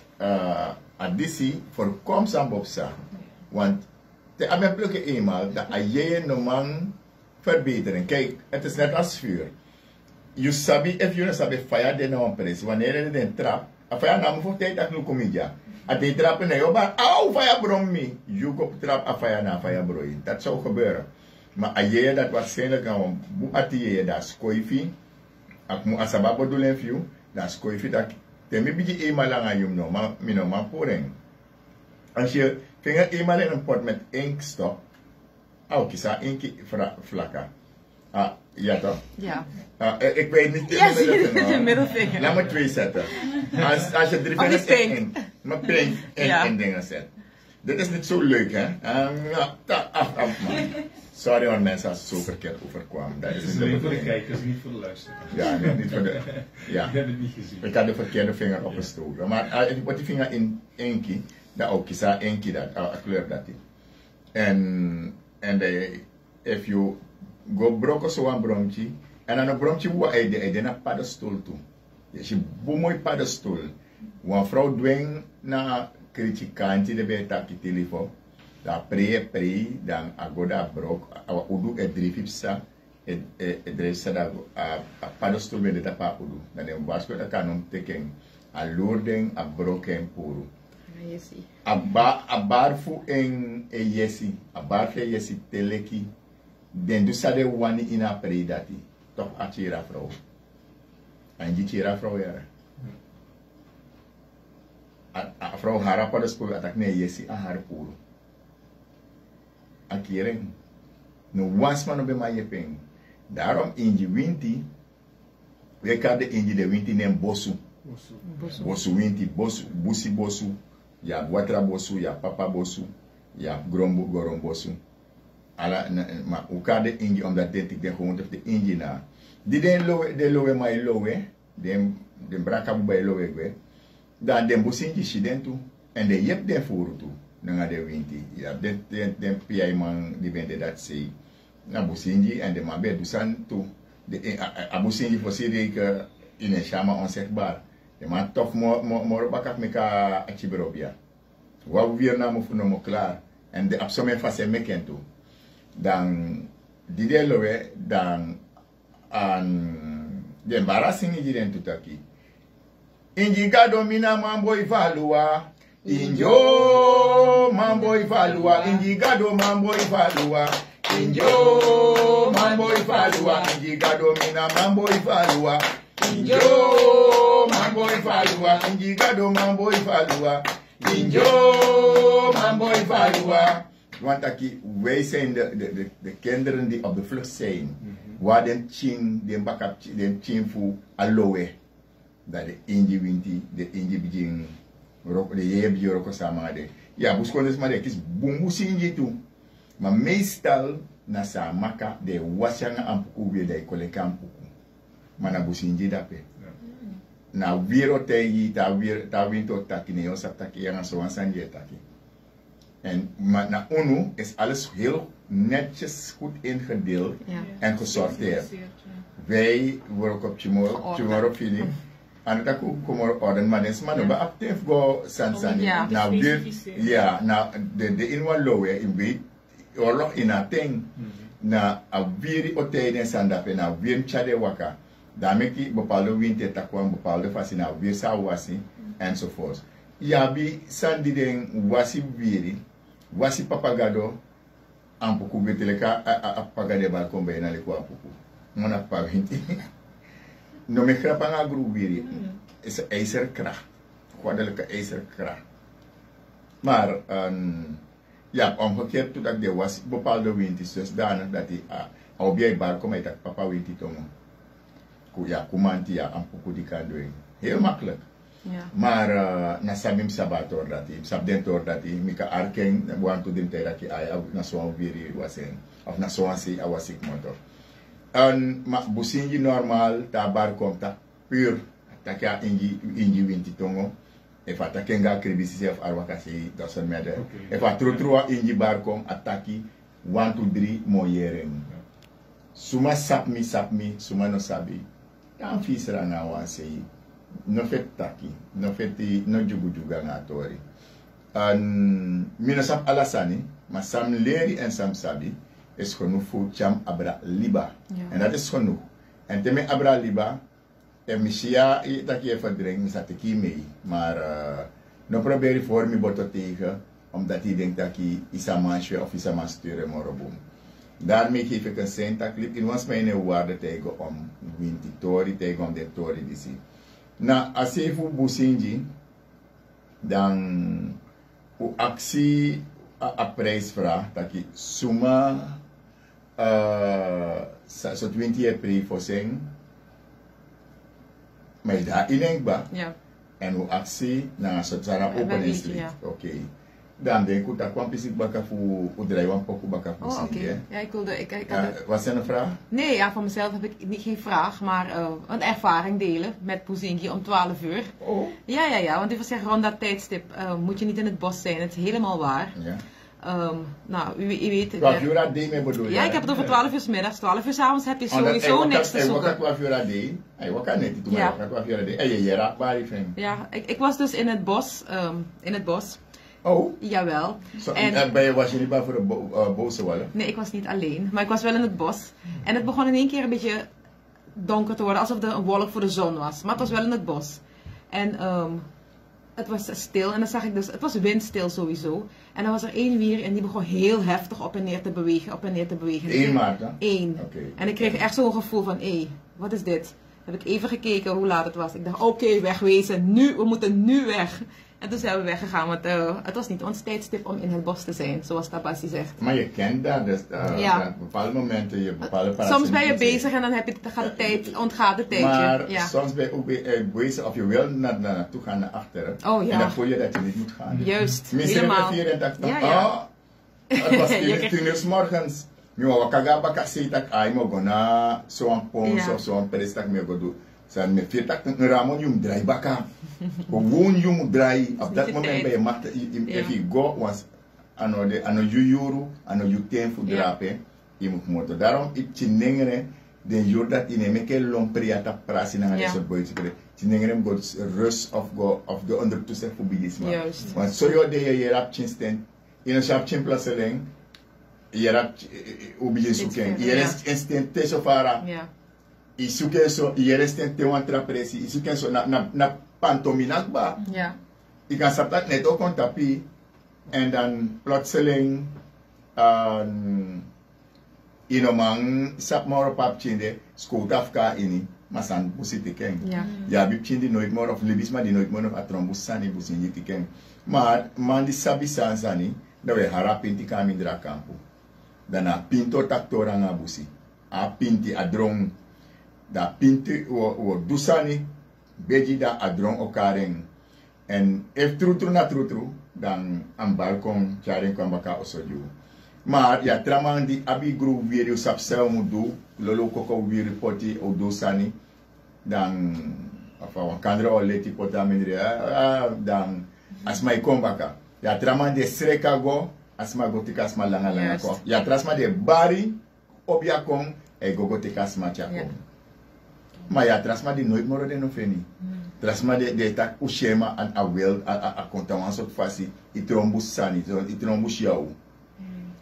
Additie voorkomt Zambopsa. Want de Ameplukke eenmaal, dat je no man verbeteren. Kijk, het is net als vuur. You sabi, if you sabi fire, then no press. Wanneer je een trap, a fire naam voor tijd dat nu comedja. A die trap in je baan, au fire brom me. You go trap a fire na fire broei. Dat zou gebeuren. Maar a je dat waarschijnlijk aan boe atje dat skoifi. Ak mu asaba bedoelen view, dat skoifi dat. Temi biji eenmaal lang aan je no, maar mi no maar pouring. Als je vinger eenmaal in een pot met ink stop, ook kisa inkie vlakka. Ja toch? Ja. Ik weet niet. Ja, zie je met je middelvinger. Laat me 2 zetten. Als je 3 vingers in pink in dingen zet. Dit is niet zo leuk, hè? Af, man. Sorry, want mensen als het zo verkeerd overkwam. Dat is alleen voor de kijkers, niet voor de luisteraars. Ja, nee, niet voor de... Ja. Ik heb het niet gezien. Ik had de verkeerde vinger opgestoken. Maar ik put die vinger in inkie, dat ook is inkie dat, kleur dat die. En if you go broko zo een bromtje, en dan een bromtje wat hij naar paddenstoel toe. Dus je boemooi paddenstoel. Een vrouw dwing naar kritikantie de bij taki telefoon. Dan pre, dan agoda brok, udu edrifipsa, edrifsa da paddenstoel bij de tapa udu. Dan een wasco dat kan om teken, a loerding, a broken puru. A barfu en yesi, a barfu yesi teleki. Den du sade wani ina predati. Toch a tjera vrouw. En die tjera vrouw jaren. A vrouw harapa de spoor atak ne yesi a haar puru. A kering. No wans man obe ma yepeng. Daarom inji winti. We kade inji de winti nem bosu. Bosu winti, bosu, busi bosu. Ya watra bosu, ya papa bosu. Ya gorom bosu. Maar hoe kan de ingi omdat dit ik de gewoon of de ingi na die de lowe mai lowe de braka bij lowe gwe dan de busingi shidentu en de yep de furu tu na de winti ja de pi man die bende dat say na busingi en de mabe dusan tu de abusingi fosiri que in een chama onzegbaar de man tof mo bakak meka achiberobia wa weer na mo funo mo klaar en de absomen fase mekentu dan die lowe dan de embarrassing is in tutaki injiga domina mambo ivalua injo mambo ivalua injiga do mambo ivalua injo mambo ivalua injiga domina mambo ivalua injo mambo ivalua injiga do mambo ivalua injo mambo ivalua Want wij zijn de kinderen die op de vlucht zijn. Waar den chin voor aloe. Dat de inji winti, de inji bijing, de jebi roko sama de. Ja, buskondes maar de kis bumbu sinji toe. Maar meestal na sa maka de wasanga ampuku weer de koleka ampuku. Maar na businji dape. Na wiro tegi ta winto taki ne osap taki yang so sanje taki. En maar na UNO is alles heel netjes goed ingedeeld en gesorteerd. Wij worden ook op tomorrow feeling. En dat ook komen orden, maar is maar nog actief go sansani. Nou weer, ja, nou de inwan lowe in weet oorlog in a ting. Na weer otijden sandape na weer chade waka. Daarmee ki bepaalde winter takwan bepaalde fasi na weer zou wasi enzovoort. Ja, bi sandi den wasi weer. Wasi papagado ampuku beteleka apagade balkon be na le ko ampuku. Mona pavinti. No me grapa nga groebiri. Is ijzerkracht. Goddelijke ijzerkracht. Maar ja, omgekeerd toen dat er was bepaalde winters, dus daarna dat hij op jij balkon met dat papa winti tongo. Ja, kumanti ja ampuku die kan doen. Heel makkelijk. Ja. Maar na sabim sabator dat hij, sabdentor dat hij, mika arken, want to dim dat hij na zo'n viri was en of na zo'n si awasik motor. En ma busingi normal tabar komta puur takia inji winti tongo. E fa takenga kribisi of arwakasi doesn't matter. E fa trua inji bar kom ataki 1 2 3 moyering. Suma sapmi suma no sabi. Dan fisra na wansei. No fet taki, no feti no jugu ngatori. En mina sap alasani, ma sam leri en sam sabi is genoeg voor cham abra liba. En dat is genoeg. En teme abra liba, en misia taki even drinken, zat ik mee. Maar no probeer voor me boto tegen, omdat hij denkt dat hij isa manche of isa man sturen morobom. Daarmee geef ik een centaclip in ons mijn waarde tegen om winti tori tegen om de tori die zie. Na asefu businji, dan u actie a prijsvraag, dat je suma so 20 april voor zijn, maar daar inengba. Ja. En u actie na so tsara open street. Oké. Dan denk ik dat kwam pisik baka voor udrijwan poku baka voor Oh, oké. Ja, ik wilde. Was er een vraag? Nee, ja, van mezelf heb ik geen vraag, maar een ervaring delen met Puzingi om 12 uur. Oh. Ja, want ik wil zeggen, rond dat tijdstip moet je niet in het bos zijn, het is helemaal waar. Ja. Nou, u weet... 12 uur dat deed bedoel je? Ja, ik heb het over 12 uur 's middags, 12 uur 's avonds heb je sowieso niks te zoeken. Hij 12 uur dat deed, hij wakker net, toen hij 12 uur dat deed, en je raakt waar ik vind. Ja, ik was dus in het bos, Oh? Jawel. Was je niet bang voor de boze wallen? Nee, ik was niet alleen, maar ik was wel in het bos. En het begon in één keer een beetje donker te worden, alsof er een wolk voor de zon was. Maar het was wel in het bos. En het was stil en dan zag ik dus, het was windstil sowieso. En dan was er één wier en die begon heel heftig op en neer te bewegen. 1 maart dan? 1. Okay. En ik kreeg echt zo'n gevoel van, wat is dit? Heb ik even gekeken hoe laat het was. Ik dacht, oké, wegwezen, we moeten nu weg. En toen zijn we weggegaan, want het was niet ons tijdstip om in het bos te zijn, zoals Tabassi zegt. Maar je kent dat, dus op bepaalde momenten je bepaalde soms ben je bezig en dan ontgaat de tijd. Maar soms ben je ook bezig of je wil naartoe gaan naar achteren. Oh, ja. En dan voel je dat je niet moet gaan. Juist, helemaal. En dacht van, het was 10 uur 's morgens. Ik ga naar zo'n pons of zo'n peristak mee doen. Zijn met 40 een ramon je moet draaien bakken. Gewoon je moet draaien. Op dat moment ben je machtig. If you go was ano je juru, ano je teen voor drapen, je moet motor. Daarom ik chinengere den jur dat in een meke lompriata prasi na deze boys. Chinengere moet rust of go ondertussen voor bigisma. Want zo je de je rap chinsten in een shop chin placeleng. Je rap ubije zoeken. Je rest instant tesofara. Isuke so iereste te wan trapresi isuke so na pantominak ba ik kan saptak net ook on tapi en dan plotseling inomang sap moro pap chinde skotafka ini masan busiti ken ja bib chindi nooit more of libisma di nooit more of atrombus sani businji tiken maar man di sabi sansani da we hara pinti kamindra campo. Dana pinto taktora nga busi. A pinti adrong da pinti o dusani beji da adrong okaren. En if true na true dan ang balkon charing kwambaka osoju. Maar ya traman di abi gru video sapsel mudu lolo koko vi reporti o dusani dan afa kandra o leti pota mindria dan asmai kombaka. Ya traman de sreka go asma gotika asma langa ko. Ya trasma de bari obia kon e gogotika asma chako. Maar ja, trasma die nooit meer in ofeni. Trasma de tak ushema an awel a konta wan sot fasi itrombus sani, itrombus jou.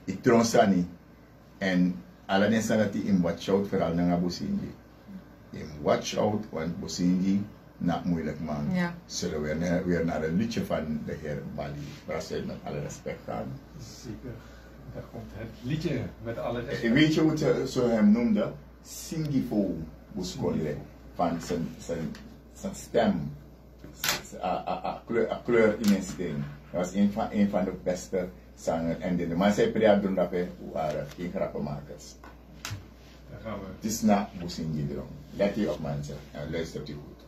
Itronsani en ala den sanati in watch out vooral na Bosinji. In watch out want Bosinji na moeilijk man. Ja. Zullen we weer naar een liedje van de heer Bali Brassel met alle respect gaan. Zeker. Daar komt het liedje met alle respect. Weet je hoe het zo hem noemde? Singifo Buscolre. Van zijn stem. Kleur in zijn stem. Dat was een van de beste zanger. En de man zei per doen dat we waren geen grappenmakers. Daar gaan we. Het is na Bosinji erom. Let je op mensen en luistert u goed.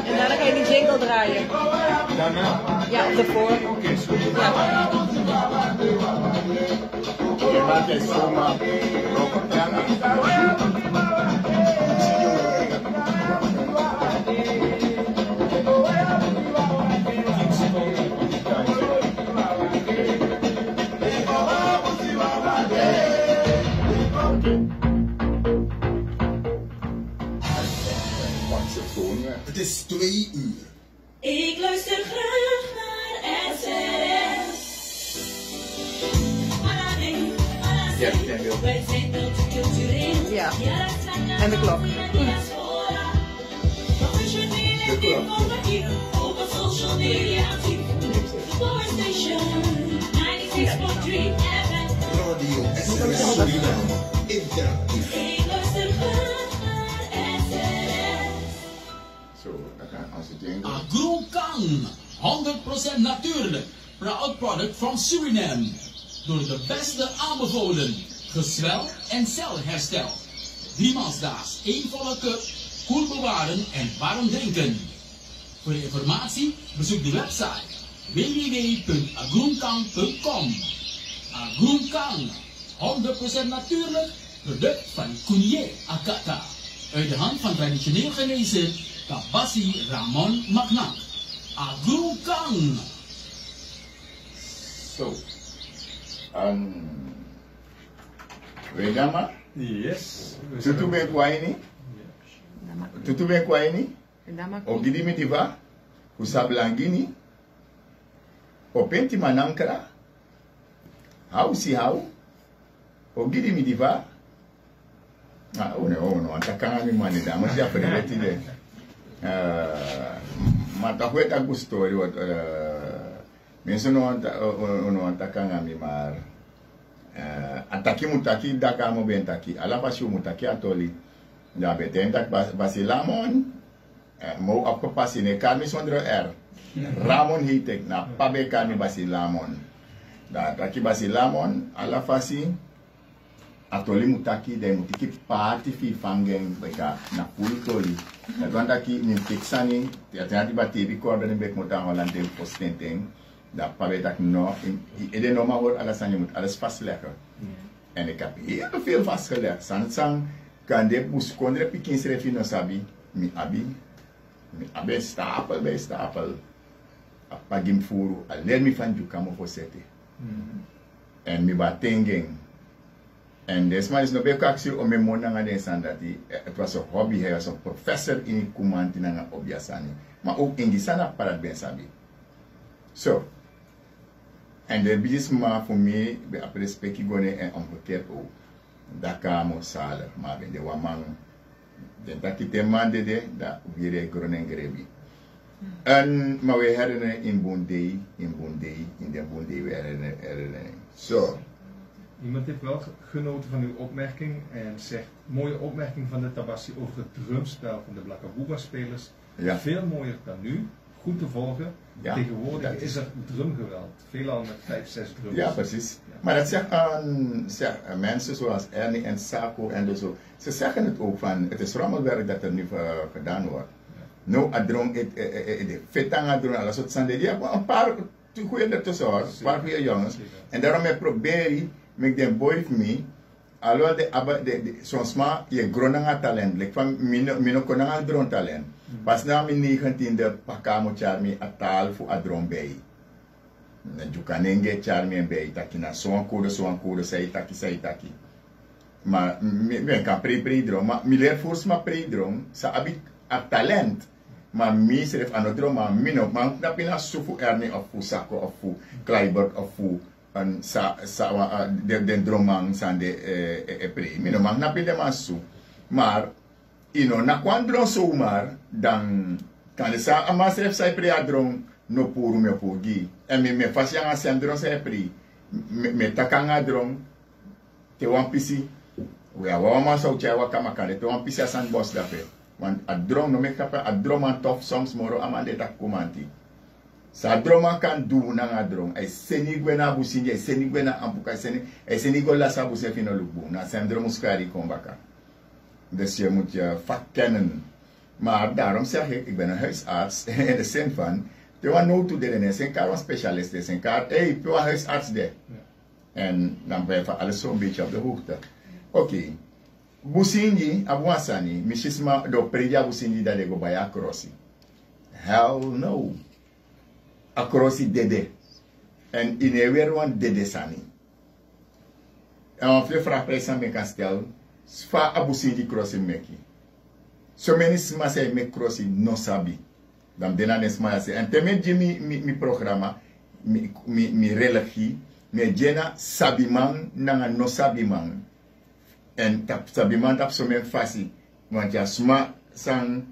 En daarna kan je die jingle draaien. Daarna? Ja, op de voor. Oké, sorry. Ja. Je maakt het zomaar. Ik luister graag naar SRS. Wij zijn multicultureel. Ja. En de klok. De klok. Ook op social media actief. The Power Station 96.3 FM. Radio SRS Suriname. Interactief. Ik luister graag naar SRS. Zo, dan gaan we als het jingle. Agrokang, 100% natuurlijk. Proud product from Suriname. Door de beste aanbevolen. Gezwel en celherstel. 3 maanddaags, 1 volle cup. Koel bewaren en warm drinken. Voor informatie bezoek de website www.agroonkang.com. Agroonkang, 100% natuurlijk. Product van Kunye Akata. Uit de hand van traditioneel genezer Kabasi Ramon Magnak. Agroonkang. Zo. Weet je maar? Yes. Tutu ben kwa ini? Tutu ben kwa ini? Ogidi mitiba? Usablangini? Openti manankara? How si how? Ogidi mitiba? Ah, ono, antakanga mi mani da, mas ya preleti de. Mata hueta gustori wat mensen no antakanga mi mar. Ataki mutaki daka mo bentaki, ala pasio mutaki atoli. Ja betentak basi lamon. Mo apopasi ne kami sondro Ramon hitek na pabe kami basi lamon. Da taki basi lamon ala fasi atoli mutaki de mutiki party fi fangen beka na pultoli. Da twanda ki ni fixani tiati bati bi korda ni bek muta holande postenteng. Da pabe tak no ede no ma hoor alles aan je moet alles vastleggen. En ik heb heel veel vastgelegd. Sansang kan de bus kondre pikin srefi no sabi mi abi stapel bij stapel. Apagim furu alleen mi van jukamo fosete. En mi batengeng. En desma is no be kaksi o me mona ngade sandati. Het was een hobby, hij was een professor in kumanti nanga obiasani. Maar ook in gisana parat ben sabi. So. En de bisma voor mij, bij aprespecti gone en omgekeerd ook. Daka mo saler, maar ben de wamang. Den taki te mande de, da vire gronen grebi. En, maar we herinneren in de Bondei, we herinneren. Zo. Iemand heeft wel genoten van uw opmerking en zegt, mooie opmerking van de Tabassi over het drumspel van de Blakabuba-spelers. Ja. Veel mooier dan nu. Goed te volgen. Ja, tegenwoordig is er drumgeweld. Veelal met 5, 6 drums. Ja, precies. Ja. Maar dat zegt aan mensen zoals Ernie en Sako en zo. Ze zeggen het ook van, het is rommelwerk dat er nu gedaan wordt. Ja. No adrong, fetang adrong, alles wat zijn. Die hebben een paar goede ertussen hoor, een paar goede jongens. En daarom probeer ik met de boy of me, alhoewel soms maar je gronanga talent, like van mino konanga drone talent. Pas na mi 19e pakamo charmi atal fu adron bei. Na jukanenge charmi bei taki na soan kudo sei taki. Ma mi kan pre drum, ma mi leer fors ma pre drum sa abi a talent. Ma mi seref anodro ma mino man na pina sufu erni of fu sako of fu Kleiberg of fu an den dromang sande pre. Mino man na pina masu. Maar na kwandron zomaar, dan kan de sa amasref sai pre adron no puru me pogi. En me fasya nga sendron sai pre. Me takanga dron te wan pisi. We awa ma so chawa kama kale te wan pisi asan boss dape. Want adron no me kapa adron man tof songs moro amande tak kumanti. Sa adron kan do na adron. Ai senigwe na businje, ai senigwe na ampuka, ai senigwe la sa businje fino lubu. Na sendron muskari kombaka. Dus je moet je vak kennen. Maar daarom zeg ik ben een huisarts. In de zin van, je want no to de zijn kaart een specialist is. Een kaart, hey, je een huisarts de. En dan ben je van alles zo'n beetje op de hoogte. Oké. Businji, abuasani, misisma do preja businji dat je go bij akrosi. Hell no. Akrosi dede. En in een weer wan dede sani. En of je vraagt prijs aan me kan stellen. Sfa abusinji crossi meki. So many sma say make crossi no sabi. Dan dena nesma se. En temen mi programma, mi religie, me jena sabimang nanga no sabimang. En tap sabimang tap so men fasi. Want ja sma sang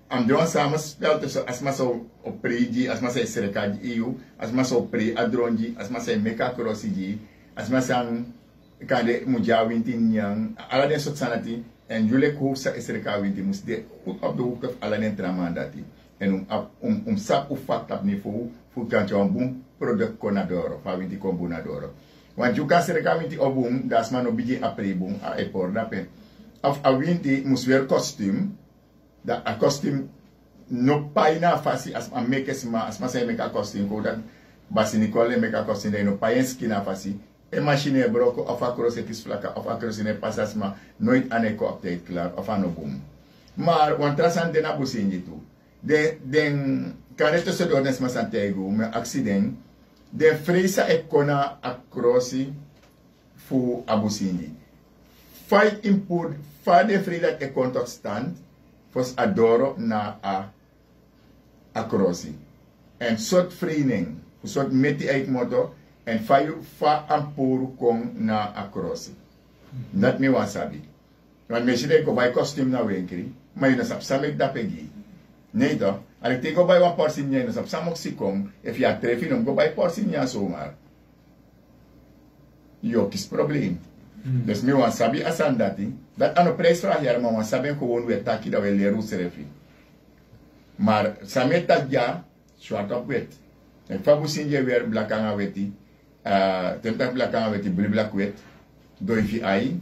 am doan sama spel tussen asma so opreji, asma sa serekaji iu, asma so pre adronji, asma sa meka krosiji, asma sang kade mujawinti nyang ala den sot sanati en jule ko sa sereka winti mus de op de hoek of ala den tramandati en sap u faktap ni fu kanto un bom product konadoro fa winti kombunadoro wan juka sereka winti obum dasma no biji apre bum a epor dapen of a winti mus weer costume da a costume no paina fasi as a make asma say make a costume ko dan basi Nicole make a costume no paien skina fasi e machine broko of a cross ekis flaka of a cross ne passasma nooit aneko update klaar of ano boom maar wan trasante na businji tu den kaneto se dones ma Santiago me accident de freisa e kona acrossi fu abusinji fight input fa de frida e contact stand fos adoro na a crossi en sort freining sort meti uit moto en fa ampuru kong na a crossi dat me wasabi want me shide ko by costume na wenkri may nasap samek da pegi nee to al te go by one portion nya nasap samok sikong if ya trefi no go by portion nya somar yo kis problem dus me wasabi asandati dat ano prijs vraag jaar maar wasabi gewoon weer taki da we leru serefi maar sameta ja zwart op wit en fa businje weer blakanga weti tempa blakanga weti blak wet doi fi ai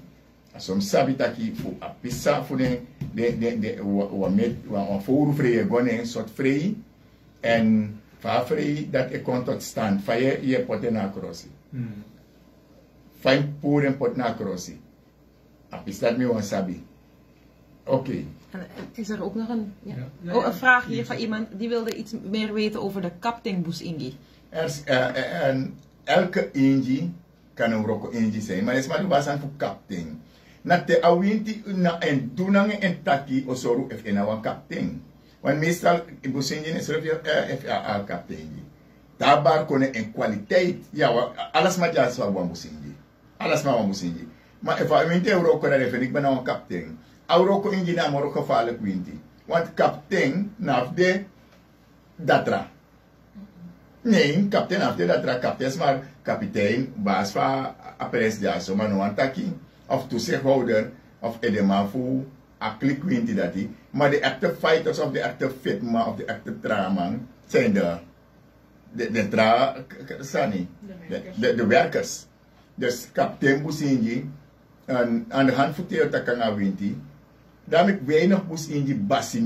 asom sabita ki fu apisa fu de wa met wa fouru free gone sort free en fa free dat e contact stand fa je potena crossi fijn poeren pot na crossi apisa dat me wan sabi oké. En is er ook nog een een vraag hier van iemand die wilde iets meer weten over de kapting Busingi. Elke inji kan een roko inji zijn, maar het is maar de basis voor kapting. Na te awinti na en dunang en taki osoru if en awan kapting. Want meestal Busingi is FAA kapting. Daarbij kunnen en kwaliteit, ja, alles maar jas van Busingi. Alles maar van Busingi. Maar if awinti roko daar even ik ben nou een kapting. Auroko ingina moro gevaarlijk winti. Want kaptein naf de datra. Nee, kaptein naf de datra. Kaptein is maar kapitein, baas van apres jaso, maar no antaki. Of toezichthouder, of edema fu, aklik winti dati. Maar de echte fighters of de echte fitma of de echte traman zijn de werkers. Dus kaptein Busingi, aan de hand van Theotaka winti. Daarmee weinig bus in die basi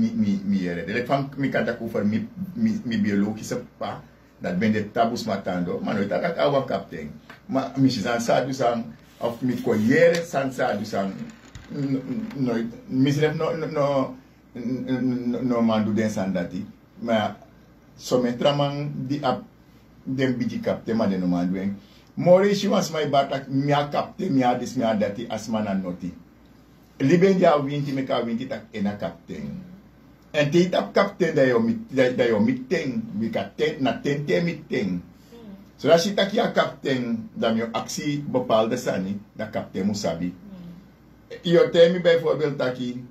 miere. Dat van mi kata over mi biologische pa. Dat ben de tabus matando. Maar nooit dat awa kapten. Maar mi san sa du sang of mi koyere san sa du sang nooit. Misref no man du den san dati. Maar some tramang di ap den biji kapten maar den man doen. Morishi was my batak mi kapten mi adis mi adati asmana noti. Liben ja winti me ka winti tak ena kapten. En dit tap kapten da yo meeting, mi kapten na tente meeting. So als je tak ja kapten, dan je actie bepaalde sani, da kapten musabi. Io temi bijvoorbeeld taki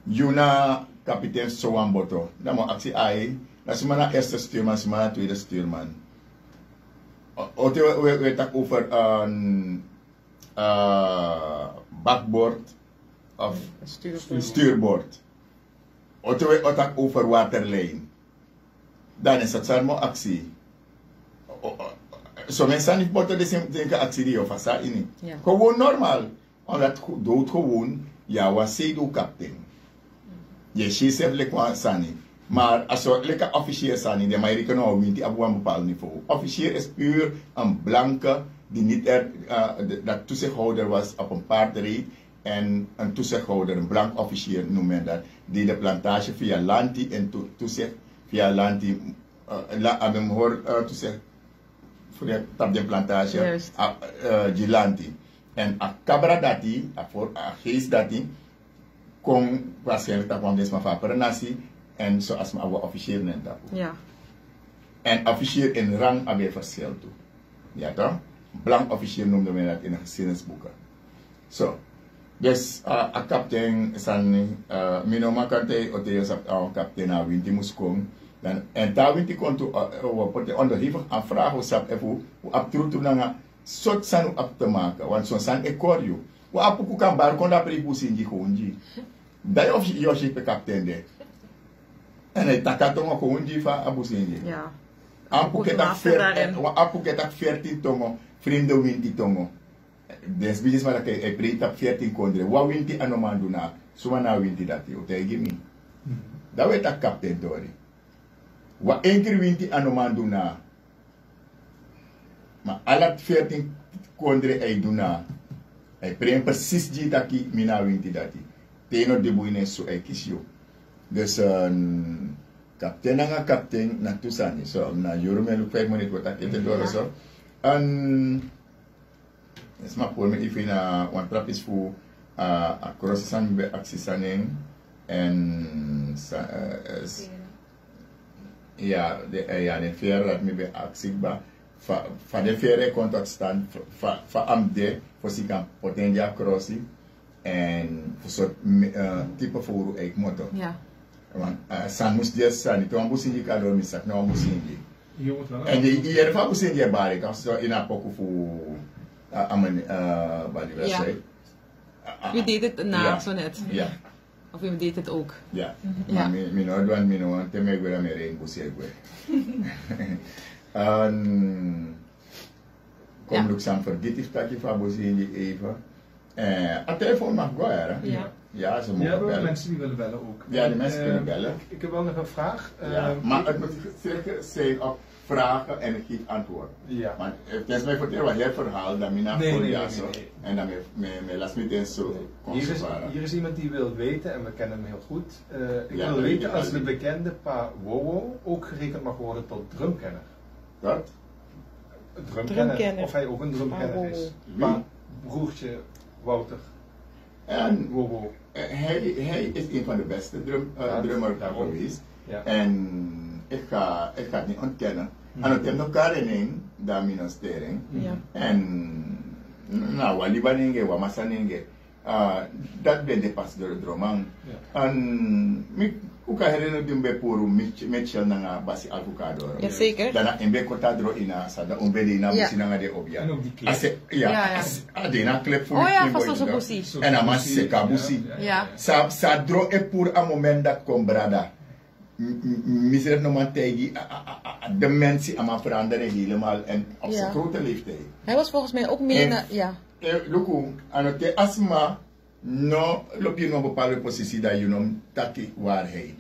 Juna kapitein Soan Boto. Dan mo actie ai, dat is maar eerste stuurman, maar tweede stuurman. Ote we tak over een backboard of stuurboord. Oto we otak over waterlijn. Dan is het samen actie. Zo mensen niet botten de actie die of asa in. Gewoon normaal. Omdat dood gewoon ja was zeedo kapten. Je chef lekwa sani. Maar als je lekker officier sani, de Amerikanen nou wint die op een bepaald niveau. Officier is puur een blanke die niet dat toezichthouder was op een paardrijd en een toezichthouder, een blank officier noemen men dat, die de plantage via Lanti en toezicht via Lanti, hebben hoor toezicht voor de plantage, Gilanti. En a cabra dati, a geest dati, kon waarschijnlijk dat kwam desma van Pernasi, En zoals we officier nemen dat. Ja. En officier in rang hebben verschil toe. Ja toch? Blank officier noemden we dat in de geschiedenisboeken. Zo. Dus een kapitein zijn minoma kante oteus op kapitein na winti moest komen. En daar winti kon toe onderhevig aanvragen sap even hoe abtru toe nanga soort san op te maken. Want zo'n san ekorju. Hoe apu kan bar kon dat prepusinji gewoon. Dat of je schip kapitein de. En hij takatongo gewoon van abusinji. Ja. Apu ketak 14 tongo, vrienden winti tongo. Dus bijis maar dat hij breed op 14 kondre. Wat winti anomandu na, suma na winti dat hij tegen me. Dat weet ik kapitein Tori. Wat één keer winti anomandu na. Maar alle 14 kondre hij doen na. Hij breed precies die dat hij mina winti dat hij. Teno de boeien zo hij kies jou. Dus kapitein nga kapitein na tusani. So na Jorome lu 5 minuten wat ik door zo. En is maar voor me even na one trap is voor across san be aksisaning en ja de fair dat me be aksigba fa de fair contact stand fa amde voor si kan potendia crossi en voor soort type voor ek motor. Ja. Want san moest des san niet om busingi kador misak na busingi. En je die hier van busingi bare kan zo in een poco voor wat je zei. U deed het na Ja. zo net. Ja. Of u deed het ook. Ja. Ja. Maar mino te me guera mere in busingi. En kom Luxem vergeten dat je van busingi even. Een telefoon mag gooien, hè? Ja. Ja, ze Ja, mogen we bellen. mensen die willen bellen ook. Ja, die mensen kunnen bellen. Ik heb wel nog een vraag. Ja, maar het moet zeker zijn op vragen en ik geef antwoord. Ja. Want het is mij vertellen wat jij verhaal, dat mina Nee, voor nee, jou nee, zo. nee. En dan me laat me eens zo consumeren. Hier is iemand die wil weten, en we kennen hem heel goed. Ik Ja, wil dat weten weet ik als wel. de bekende Pa Wowo ook gerekend mag worden tot drumkenner. Wat? Drumkenner. Of hij ook een drumkenner Pa is. Wowo. Pa, broertje Wouter En Wowo. hij is een van de beste drummer daar geweest. Ja. En ik ga het niet ontkennen. En het heeft nog karening, daar minostering. Ja. En nou, wat Libanese, wat Massanenge, dat ben de pas door de droman. En ik kan herinneren dat ik voor Mitchell naar Basi Avocado. Jazeker. Daarna in Bekotadro in Asa, dat onbede in Abusi naar de Obia. En ook die clip. Ja, die na clip voor Oh ja, de vast als een boesie. En dan mas se kabusi. Ja. Sa dro e pour een moment dat kom brada. Miser no man tegi de mensen aan veranderen helemaal en op zijn grote leeftijd. Hij was volgens mij ook meer naar, ja. Luku, aan het asma no loop je nog een bepaalde positie dat je noemt taki waarheid.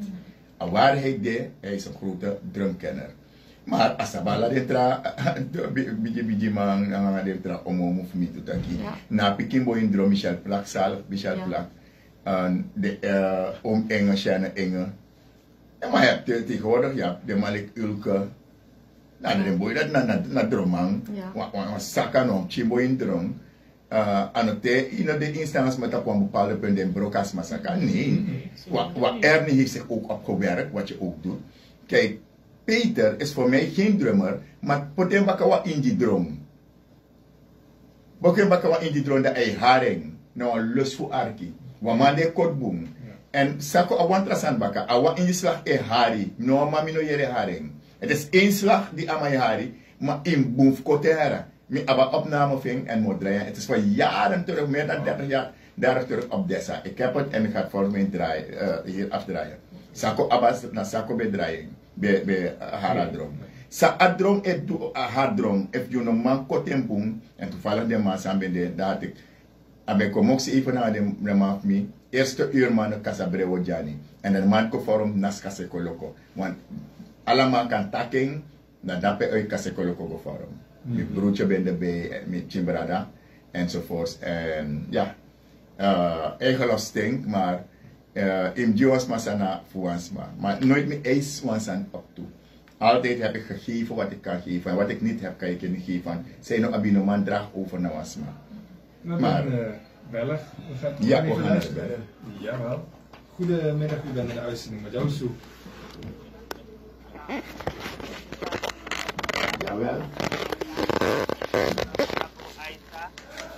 A waarheid de, hij is een grote drumkenner. Maar als je bala dentra, biji man, aan dentra omo of me to taki. Na pikin boy in drum Michel Plak, Salf Michel Plak, en de Engels en Engel. En maar je hebt tegenwoordig, je hebt de Malik Ulke. Nou, dan boy dat na drumman. Want zakken om chimbo in drum. Anote, in de instantie met op een bepaalde punt in brokas massaka. Nee. Wat Ernie heeft zich ook opgewerkt, wat je ook doet. Kijk, Peter is voor mij geen drummer, maar poten bakawa in die drum. Poten bakawa in die drum dat hij haring. Nou, een lust voor arki. Wamande kotboom. En sako awan trasan baka, awan in die slag e hari. No mami no yere haring. Het is één slag die aan mij hari, maar in boef kotera. Mi aba opname ving en moet draaien. Het is van jaren terug, meer dan 30 terug op Dessa. Ik heb het en ik ga het volgens mij hier afdraaien. Sako abas na sako bedraaien. Bij haradrom. Sa adrom et do haradrom. If you no man koten boom. En toevallig de man samen de dat ik. Abe komok even naar de man me. Eerste uur man kasabrewo jani. En de man conform nas kasekoloko. Want allemaal kan taking. Na dape uit kasekoloko go forum. Mijn broertje ben erbij met Chimbrada enzovoorts. En ja, eigenlijk stink, maar in Joos Masana Fuansma. Maar nooit meer eens Wansan op toe. Altijd heb ik gegeven wat ik kan geven. En wat ik niet heb, kan ik niet geven. Zij nog abinoman draag over naar Wasma. Maar bellen. Ja, we gaan bellen. Jawel. Goedemiddag, u bent in de uitzending met Joost. Jawel.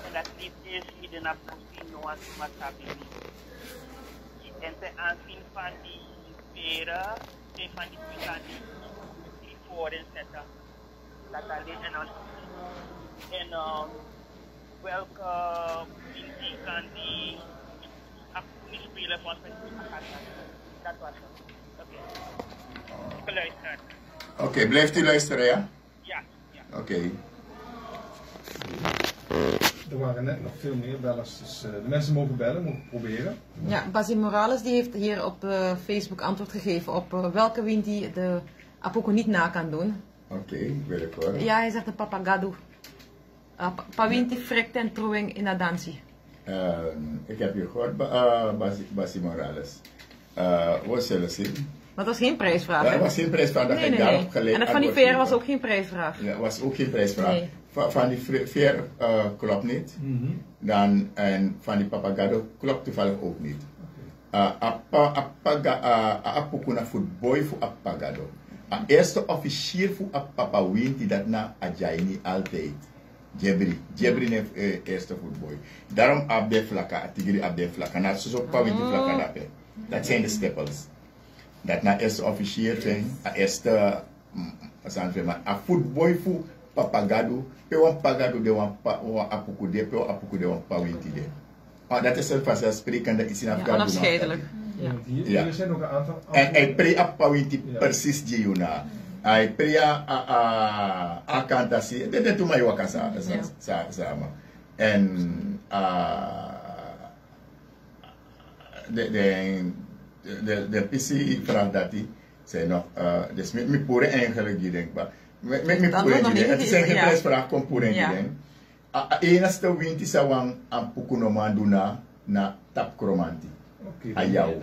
En dat niet eens midden op de Noah Sumasabi. En ten aanzien van die peren, een van die peren die voorin zetten. Dat alleen en welke visie kan die actie spelen van het dat was het. Oké. Geluisterd. Oké, blijft u luisteren, ja? Ja. Oké. Er waren net nog veel meer bellers, dus de mensen mogen bellen, mogen proberen. Ja, Basil Morales die heeft hier op Facebook antwoord gegeven op welke wind die de Apoko niet na kan doen. Oké, wil ik horen. Ja, hij zegt de papagado. Pawinti frekt en trouwing in Adansi. Ik heb je gehoord, Basil Morales. Wat zullen ze zien? Maar dat was geen prijsvraag. Dat was geen prijsvraag, dat ik daarop gelijk. En dat van die veer was ook geen prijsvraag. Ja, was ook geen prijsvraag. Nee. Van die veer klopt niet. Dan, en van die papagado klopt toevallig ook niet. Apokuna voetboy voor apagado. Eerste officier voor papa wint die dat na Ajaini altijd. Jebri heeft eerste voetboy. Daarom abde vlakka, atigiri abde vlakka. Na zo pawinti vlakka dape. Dat zijn de steppels. Dat na eerste officier zijn, eerste a voetboy voor papagado, pe wan pagado de wan apuku de, pe wan apuku de wan pawinti de. Dat is een vanzelfsprekende iets in Afrika. Onafscheidelijk. Hier zijn nog een aantal. En hij pre pawinti precies Juna. Hij pre a kantasi. Dit is toen mij wakasa sama. En de PC vraagt dat hij zei nog, dus met poere eigenlijk die denkbaar. Met poere die denk. Het is een prijsvraag komt poere die denk. Enigste wint is aan Pukunoma Duna na tapkromanti. Oké,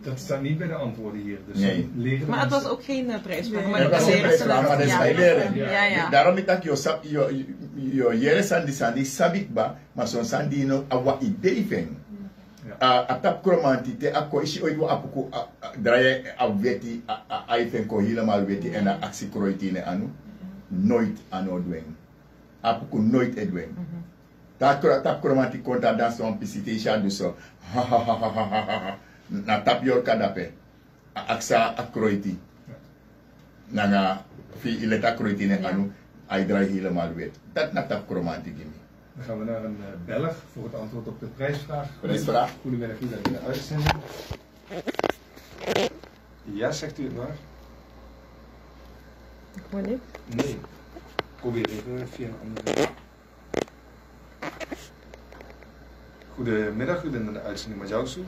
dat staat niet bij de antwoorden hier. Dus nee. Maar het was ook geen prijsvraag. Nee, het was geen prijsvraag, maar dat is bij leren. Ja. Daarom is dat je jere sandi sabikba, maar zo'n sandi no awa idee ving. A tapkromanti te akko isi oido apuku draai aweti aifen ko helemaal weti en a actie kroitine anu nooit ano doen. Apuku nooit edwen. Tapkromanti konta dans zo'n pisite dus zo na tap yor kadape aksa akroiti nanga fi ileta kroitine anu ai draai helemaal wet. Dat na tapkromanti gimi. Dan gaan we naar een beller voor het antwoord op de prijsvraag. Goedemiddag, u bent in de uitzending. Ja, zegt u het maar? Ik hoor niet. Nee. Probeer even via een andere. Goedemiddag, u bent in de uitzending met Jousu.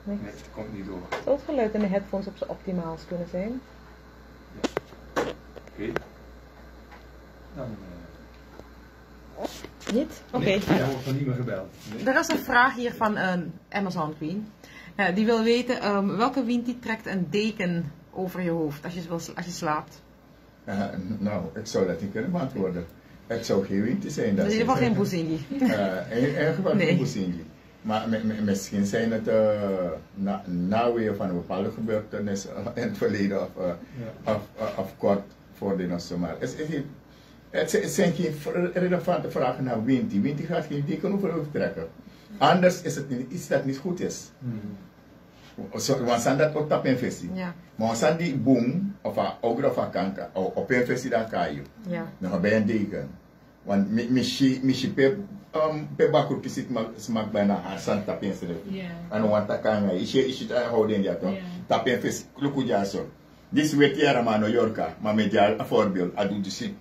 Nee, het komt niet door. Zou het geluid in de headphones op zijn optimaals kunnen zijn? Ja. Oké. Dan... Niet? Oké. Nee, hij wordt van niet meer gebeld. Nee. Er is een vraag hier van Amazon Queen. Die wil weten welke wind die trekt een deken over je hoofd als je slaapt. Nou, ik zou dat niet kunnen beantwoorden. Het zou geen wind zijn. Dus in ieder geval geen boezingi. In ieder geval geen boezingi. Maar misschien zijn het naweeën van een bepaalde gebeurtenis in het verleden of kort voor de zomer. Het zijn geen relevante vragen naar wind. Die wind gaat geen deken over hoofd trekken. Anders is het iets dat niet goed is. Want zijn dat ook op een vestie. Maar als die boom of een ogre of een kanker op een vestie dan kan je. Dan ben je een deken. Want misschien per bakroepje zit smaak bijna haar zand tapen schrijven. En dan want dat kan je. Is het houden ja toch? Tapen vestie. Kloku ja zo. Dit weet je maar New York. Maar met jou een voorbeeld. Adu de zin.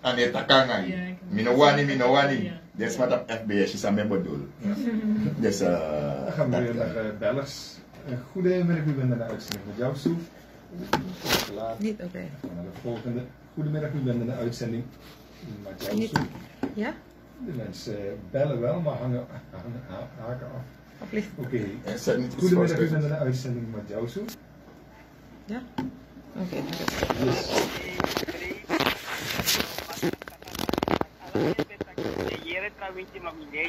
En het takanga. Minowani. Dat is wat op FBS is aan mijn bedoel. Dus dan gaan we weer naar bellers. Goedemiddag, u bent in de uitzending met jou, Soef. Niet, oké. Naar de volgende. Goedemiddag, u bent in de uitzending met jou, Soef. Ja? De mensen bellen wel, maar haken af. Oké. Goedemiddag, u bent in de uitzending met jou, Soef. Ja? Oké.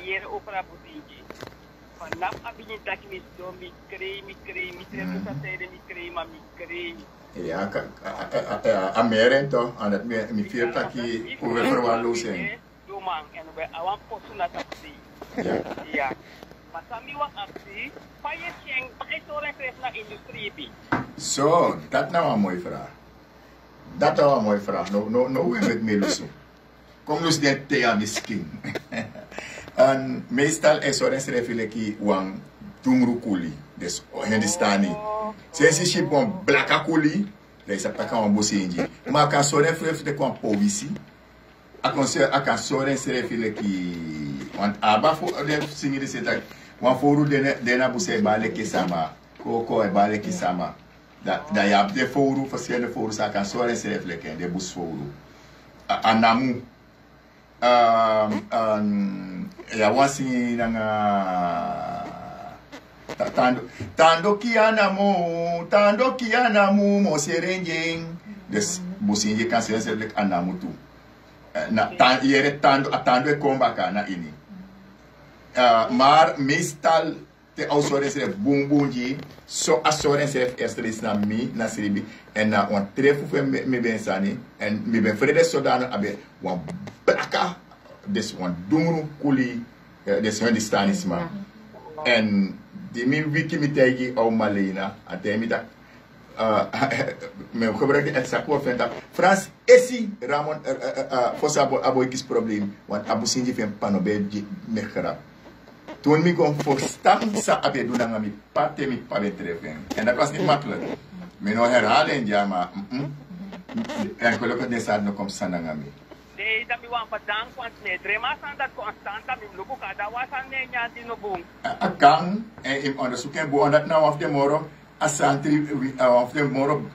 Jere opera botinji. Vanaf abinin tak mis do mi krei mi treffe satire mi krei mami kreeg. Ja, Ameren toch, aan het mi vier taki over verwaarlozing. Doe man, en we aan posten naar actie. Ja. Maar Sami was actie, van je schenk, bij zo'n recht naar industrie. Zo, dat nou een mooie vraag. Dat nou een mooie vraag. Nou we met me lussen. Kom dus net tegen misschien. En meestal is zo'n recht wang Dumru Kuli, dus Hindustani. Sinds je bon blaka kuli, dat is apa kan bosinji. Maar kan zo'n recht de kwam povisi. Akan zo'n recht want aba voor de singere zit wan foru dena buse bale kisama koko e bale kisama da ya de foru verschillende foru sa kan zo'n recht de bus foru anamu ya wasi nanga tando kianamu mo serenjeng des businji kan se anamu tu na yere tando e kombaka na ini maar meestal te aussorens bumbunji so assurance eerst na mi na siribi en na on trefu fe me bensani en mi ben frede sodano abe wan blaka des wan dumru kuli des Hindistanisma en die mi wiki mi tegi au malina atemi da me gebruik het sakko venta Frans esi Ramon fosa abo ikis probleem want abu sinji fen panobe mekhra toen mi kon verstaan sa abe dunanga mi parte mi treffen en dat was niet makkelijk me no herhalen ja maar en gelukkig de staat nog kom sananga mi nee dat mi wan padang want ne drema san dat constant dat mi luku kada wasan ne nyanti no boom akang en im onderzoeken bo dat nou of de moro asantri of de moro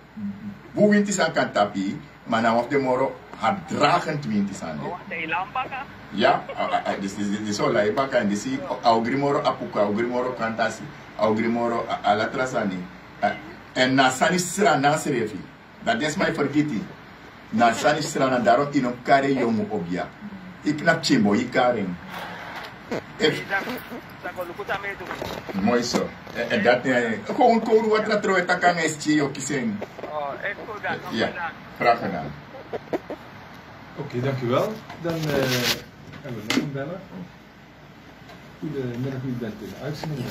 bu winti san kan tapi maar nou of de moro had dragend winti san ja this is so like back and this au grimoro apuka au grimoro kantasi au grimoro alatrasani en na sani sra na serefi that is my forgetting na sani sra na daro ino kare yomu obia iknap chimbo ikaren mooi zo. En dat gewoon koru wat dat troe takan SG ook zijn. Ja, graag gedaan. Oké, dankjewel. Dan hebben we nog een beller. Goedemiddag, u bent in de uitzending.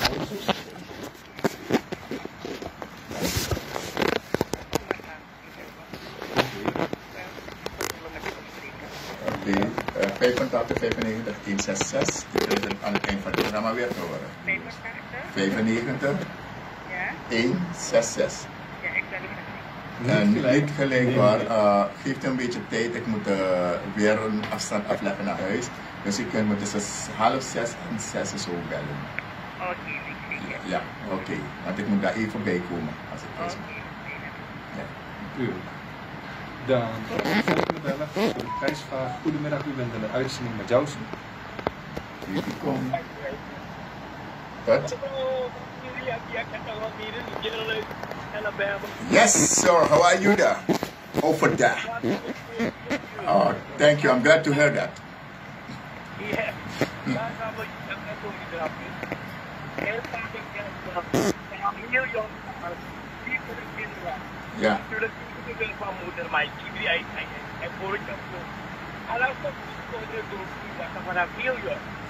Oké, 85 95 166. Ik wil het aan het eind van het programma weer te horen. 95 166. Ja, ik ben en niet gelijk waar, geeft een beetje tijd. Ik moet weer een afstand afleggen naar huis. Dus ik kan me tussen 5:30 en 6 zo bellen. Oké, ja, oké. Want ik moet daar even bij komen als ik thuis ben. Ja. Dan volgende beller voor de prijsvraag. Goedemiddag, u bent in de uitzending met Jousen. Welkom. Wat? Yes, sir. How are you there? Over there. Oh, thank you. I'm glad to hear that. Yeah.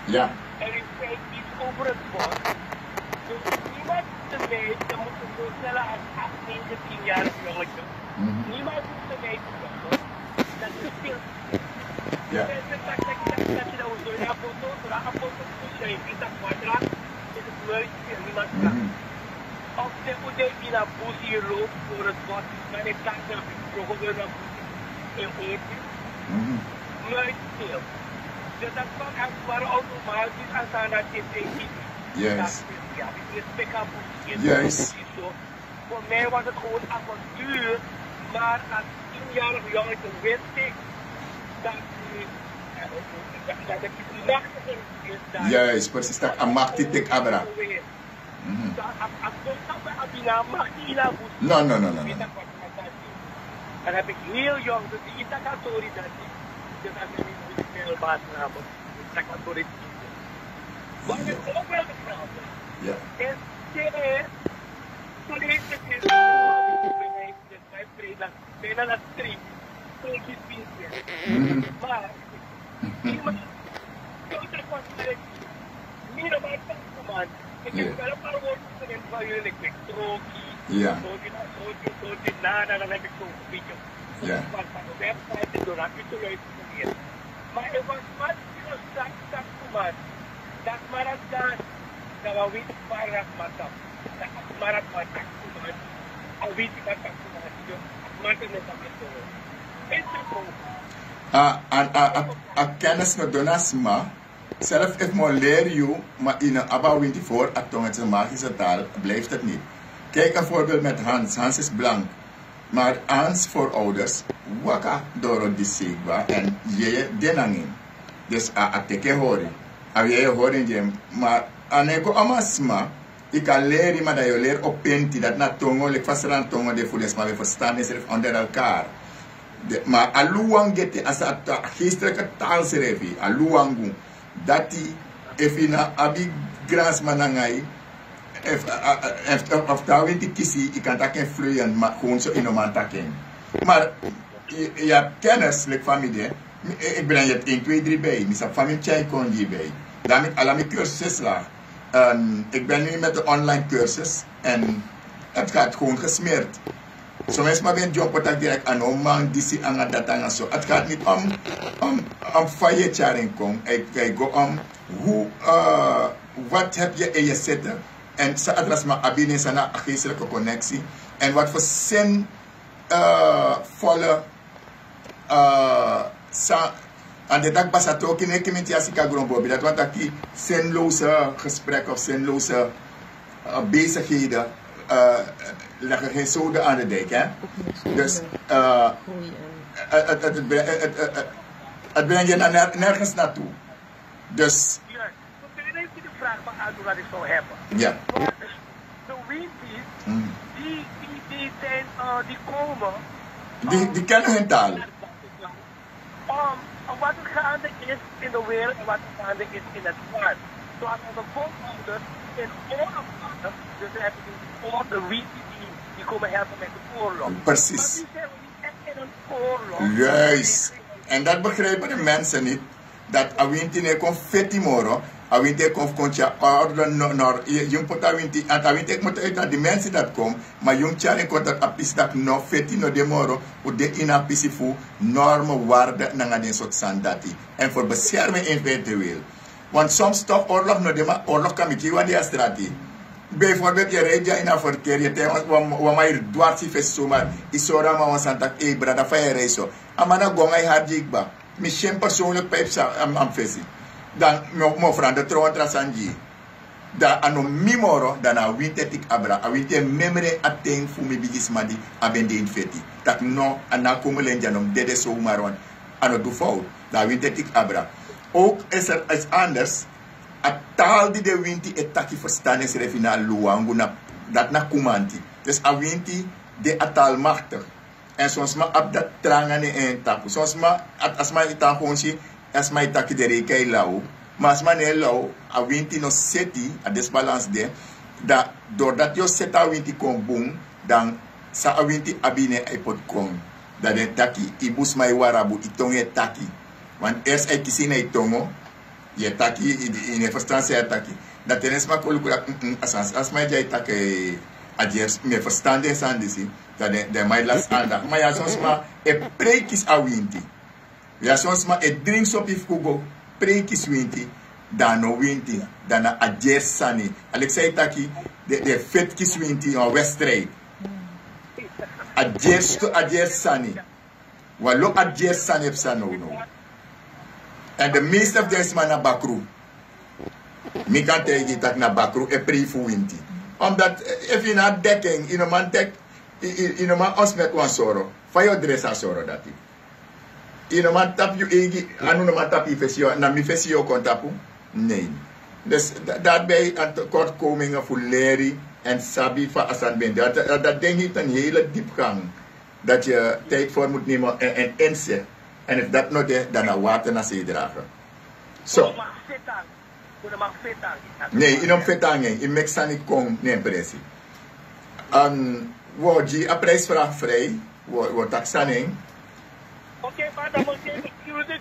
Ja. Er is iets over het bos. Dus niemand te weten, dan moet je voorstellen als 8, 9, 10-jarig jongetje. Niemand moet te weten dat is stil. Ja. Dat je dat door een foto, is dat kwadra, is het leuk en niemand kan. Of de moet je in een bos hier loopt door het bos, maar ik kan er bijvoorbeeld een bos in eten. Nooit stil. Dus dat kan als het ware automatisch als aan dat je denkt. Yes. Ja, je spreekt aan boekjes. Yes. Voor mij was het gewoon avontuur, maar als 10-jarig jongetje wist ik dat het iets machtiger is dan... Juist, precies, dat amachtig tek abra. No. Dan heb ik heel jong, dus die Itakatori dat ik, dus als ik niet veel baas namen, Itakatori. Maar het is ook wel de vraag. Ja. Is dit, lang, pena na street, Turkish business. Maar, hindi man, total considerate, hindi naman pa naman, kasi pero parang work sa rin pa yun, like, troki, troki, na video. Yeah. Website, doon, ituloy sa rin. Maiwas man, sinasak kuman, nakmarandan, nawawit para matap, nakmarat matak kuman, awit matak kuman, yung matak na tamat ko. Ito po. Kennis nga donasma, zelf if mo leer je, maar in een Abba 24, acton het zijn magische taal, blijft het niet. Kijk een voorbeeld met Hans. Hans is blank. Maar Hans voor ouders, waka doro di sigwa en je denangin. Dus a teke hori. A je hori jem. Maar aneko amasma, ik kan leren maar dat je leert op penti, dat na tongo, lek vastran tongo de voedens, maar we verstaan jezelf onder elkaar. Maar aluang gete, als dat geestelijke taal schreef, aluangu, dat die even abi grans manangai, of daar weet ik kiezen, ik kan dat geen vloeien, maar gewoon zo in een takken. Maar je hebt kennis, like familie, ik ben je 1, 2, 3 bij, ik heb familie kon je bij. Daarmee alle mijn cursussen lag. Ik ben nu met de online cursus en het gaat gewoon gesmeerd. Soms maar ben job wat ik direct aan omman, die aan dat en zo. Het gaat niet om failliet kom. Ik go om hoe, wat heb je in je zitten en sa adres maar abine sana geestelijke connectie en wat voor zin volle aan de dag basa ook in een als ik agrombobi dat wat ik zinloze gesprek of zinloze bezigheden leggen geen zoden aan de dijk, hè? Dus het brengt je nergens naartoe. Dus ja, kun je even de vraag beantwoorden wat ik zou hebben? Ja. De Winties, die komen. Die kennen hun taal. Wat er gaande is in de wereld en wat er gaande is in het land. Zoals onze voorouders in oorlog hadden, dus we hebben de Winties die komen helpen met de oorlog. Precies. Maar die zijn niet echt in een oorlog. Juist. En dat begrijpen de mensen niet. Dat awinti ne kon feti moro, awinti kon kontja orde nor jong pot awinti en awinti moet uit dat die mensen dat kom, maar jong chare kon dat apis dat no feti no de moro, u de ina pisifu norme waarde na den soort sandati. En voor bescherming eventueel. Want soms toch oorlog no de ma oorlog kan met je die strati. Bijvoorbeeld je rijdt in een verkeer, je denkt, wat mij dwars is zomaar, isora maar want santak brada fire reiso. Amana gongai hardjikba. Misschien persoonlijk pijp am fesi. Dan mo frande trouwen trasanji. Da ano mimoro dan a wintetik abra. A winte memre ateng fu mi bigis madi abende in feti. Tak no anakumu lenjanom dede so maron. Ano du fout. Da wintetik abra. Ook is er iets anders. A taal die de winti etaki verstaan is refina luangu na dat na kumanti. Dus a winti de atal machtig. En soms maar op dat trangane en tapu. Soms maar als maar itan gewoon zie, als maar itaki de rekei lau. Maar als maar ne lau, a winti no seti, a desbalans de, dat doordat je seta winti kon boom, dan sa a winti abine ipot kon. Dat de taki ibus mai warabu itonge taki. Want eerst ik zie ne itongo, je taki in de verstand je taki. Dat tenes maar kolukura as maar je taki adjes me verstand is aan die. Dat de mij last aandacht. Maar ja, soms maar een preek is a winti. Ja, soms maar een drinks op je kugo, preek is winti, dan no winti, dan a adjersani. Alex zei taki, de vet kis winti on Westrijd. Adjersani. Walo adjersani heb sa no. En de meeste of deze man na bakru. Mi kan tegen dat na bakru e preek voor winti. Omdat, if je na dekking, in een man dek, in een man ons met one soro. Van jou dressa soro dat ik. In een man tap je egi, anu een man tap je fesio, na mi fesio kon tapu? Nee. Dus daarbij aan tekortkomingen voor leren en sabi van asan ben. Dat denk ik een hele diepgang. Dat je tijd voor moet nemen en inzicht. En if dat nog is, dan naar water naar zee dragen. Zo. Nee, in een vetanging, in Mexani kom, nee, pressie. Word je een prijsvraag vrij, Wordt dat sanning? Oké, maar dan moet je de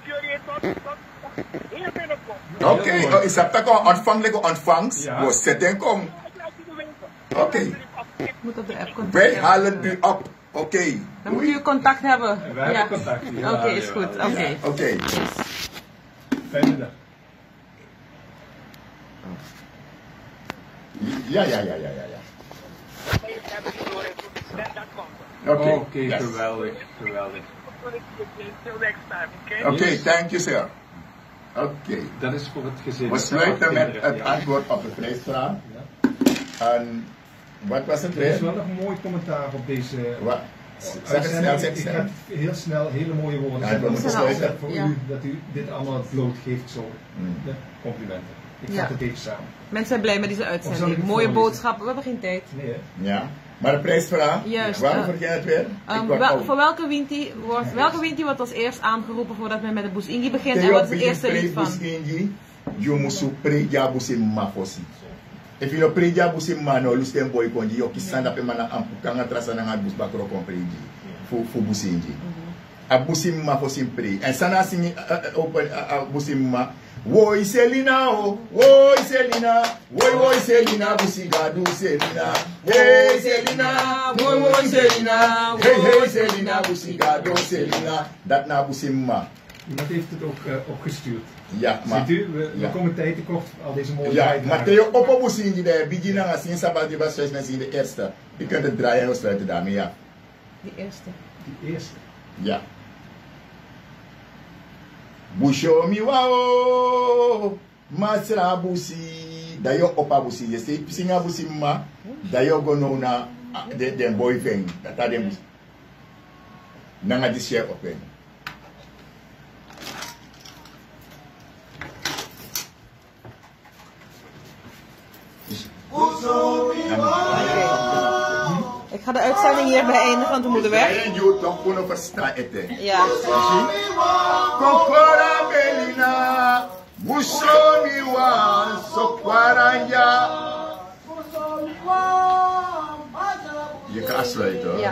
jury tot hier binnenkomen. Oké, is dat ook een ontvankelijke ontvangst? Ja. We zetten kom. Oké. Moet op de app contact Wij hebben. halen u op. Oké. Dan moet u contact hebben. Wij Ja. hebben contact. Ja, Oké, is ja, goed. ja. Oké. Oké. Fijne dag. Ja. Oké. Oké, Yes. geweldig. Till next time, oké? Oké, thank you sir. Oké. Dat is voor het gezin. We sluiten met het Ja. antwoord op de prijsvraag. Ja. En wat was het Er is weer? wel nog een mooi commentaar op deze Wat? Zeg het snel, zeg het Ik snel. ga heel snel hele mooie woorden Ja, zeggen. we moeten Dat is sluiten. voor Ja. u dat u dit allemaal blootgeeft zo. Mm. Ja, complimenten. Ik Ja. vat het even samen. Mensen zijn blij met deze Of zal ik uitzending. het Mooie voorlezen? boodschappen. We hebben geen tijd. Nee, hè? Ja. Maar de prijsvraag? Juist, Waarom vergeet het weer? Voor welke Winti wordt als eerst aangeroepen voordat men met de Boesingi begint? En wat is het eerste lied van? Je moet preja busi mafosi. If you preja busi mano, lusten boy konji, yo kisanda pe mana ampukanga trasa na ngat bus bakro kon preji. Fu businji. A busi mafosi pre. En sana singi open busi ma. Woi Selina o, woi Selina, woi Selina, busi gadu Selina. Hey Selina, woi Selina, hey Selina, busi gadu Selina. Dat na busi ma. Iemand heeft het ook opgestuurd. Ja, maar... Ziet u, we ja. komen tijd tekort voor al deze mooie Ja, bijdragen. maar Theo Oppo moest in die begin aan zien sabat die was 6 mensen in de eerste. Je kunt het draaien en sluiten daarmee, ja. Die eerste. Die eerste. Ja. Busho mi wao, masra busi, dayo opa busi. Je ziet, singa busi ma, dayo gono na de boy veng, dat had hem nanga die share open. Ik ga de uitzending hier beëindigen, want we moeten weg. En je toch kunnen verstaan eten. Ja. Kokora belina, busomiwa, sokwaranja. Je kan afsluiten. Ja.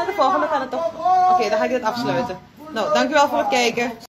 En de volgende gaat het toch. Oké, dan ga ik dit afsluiten. Nou, dankjewel voor het kijken.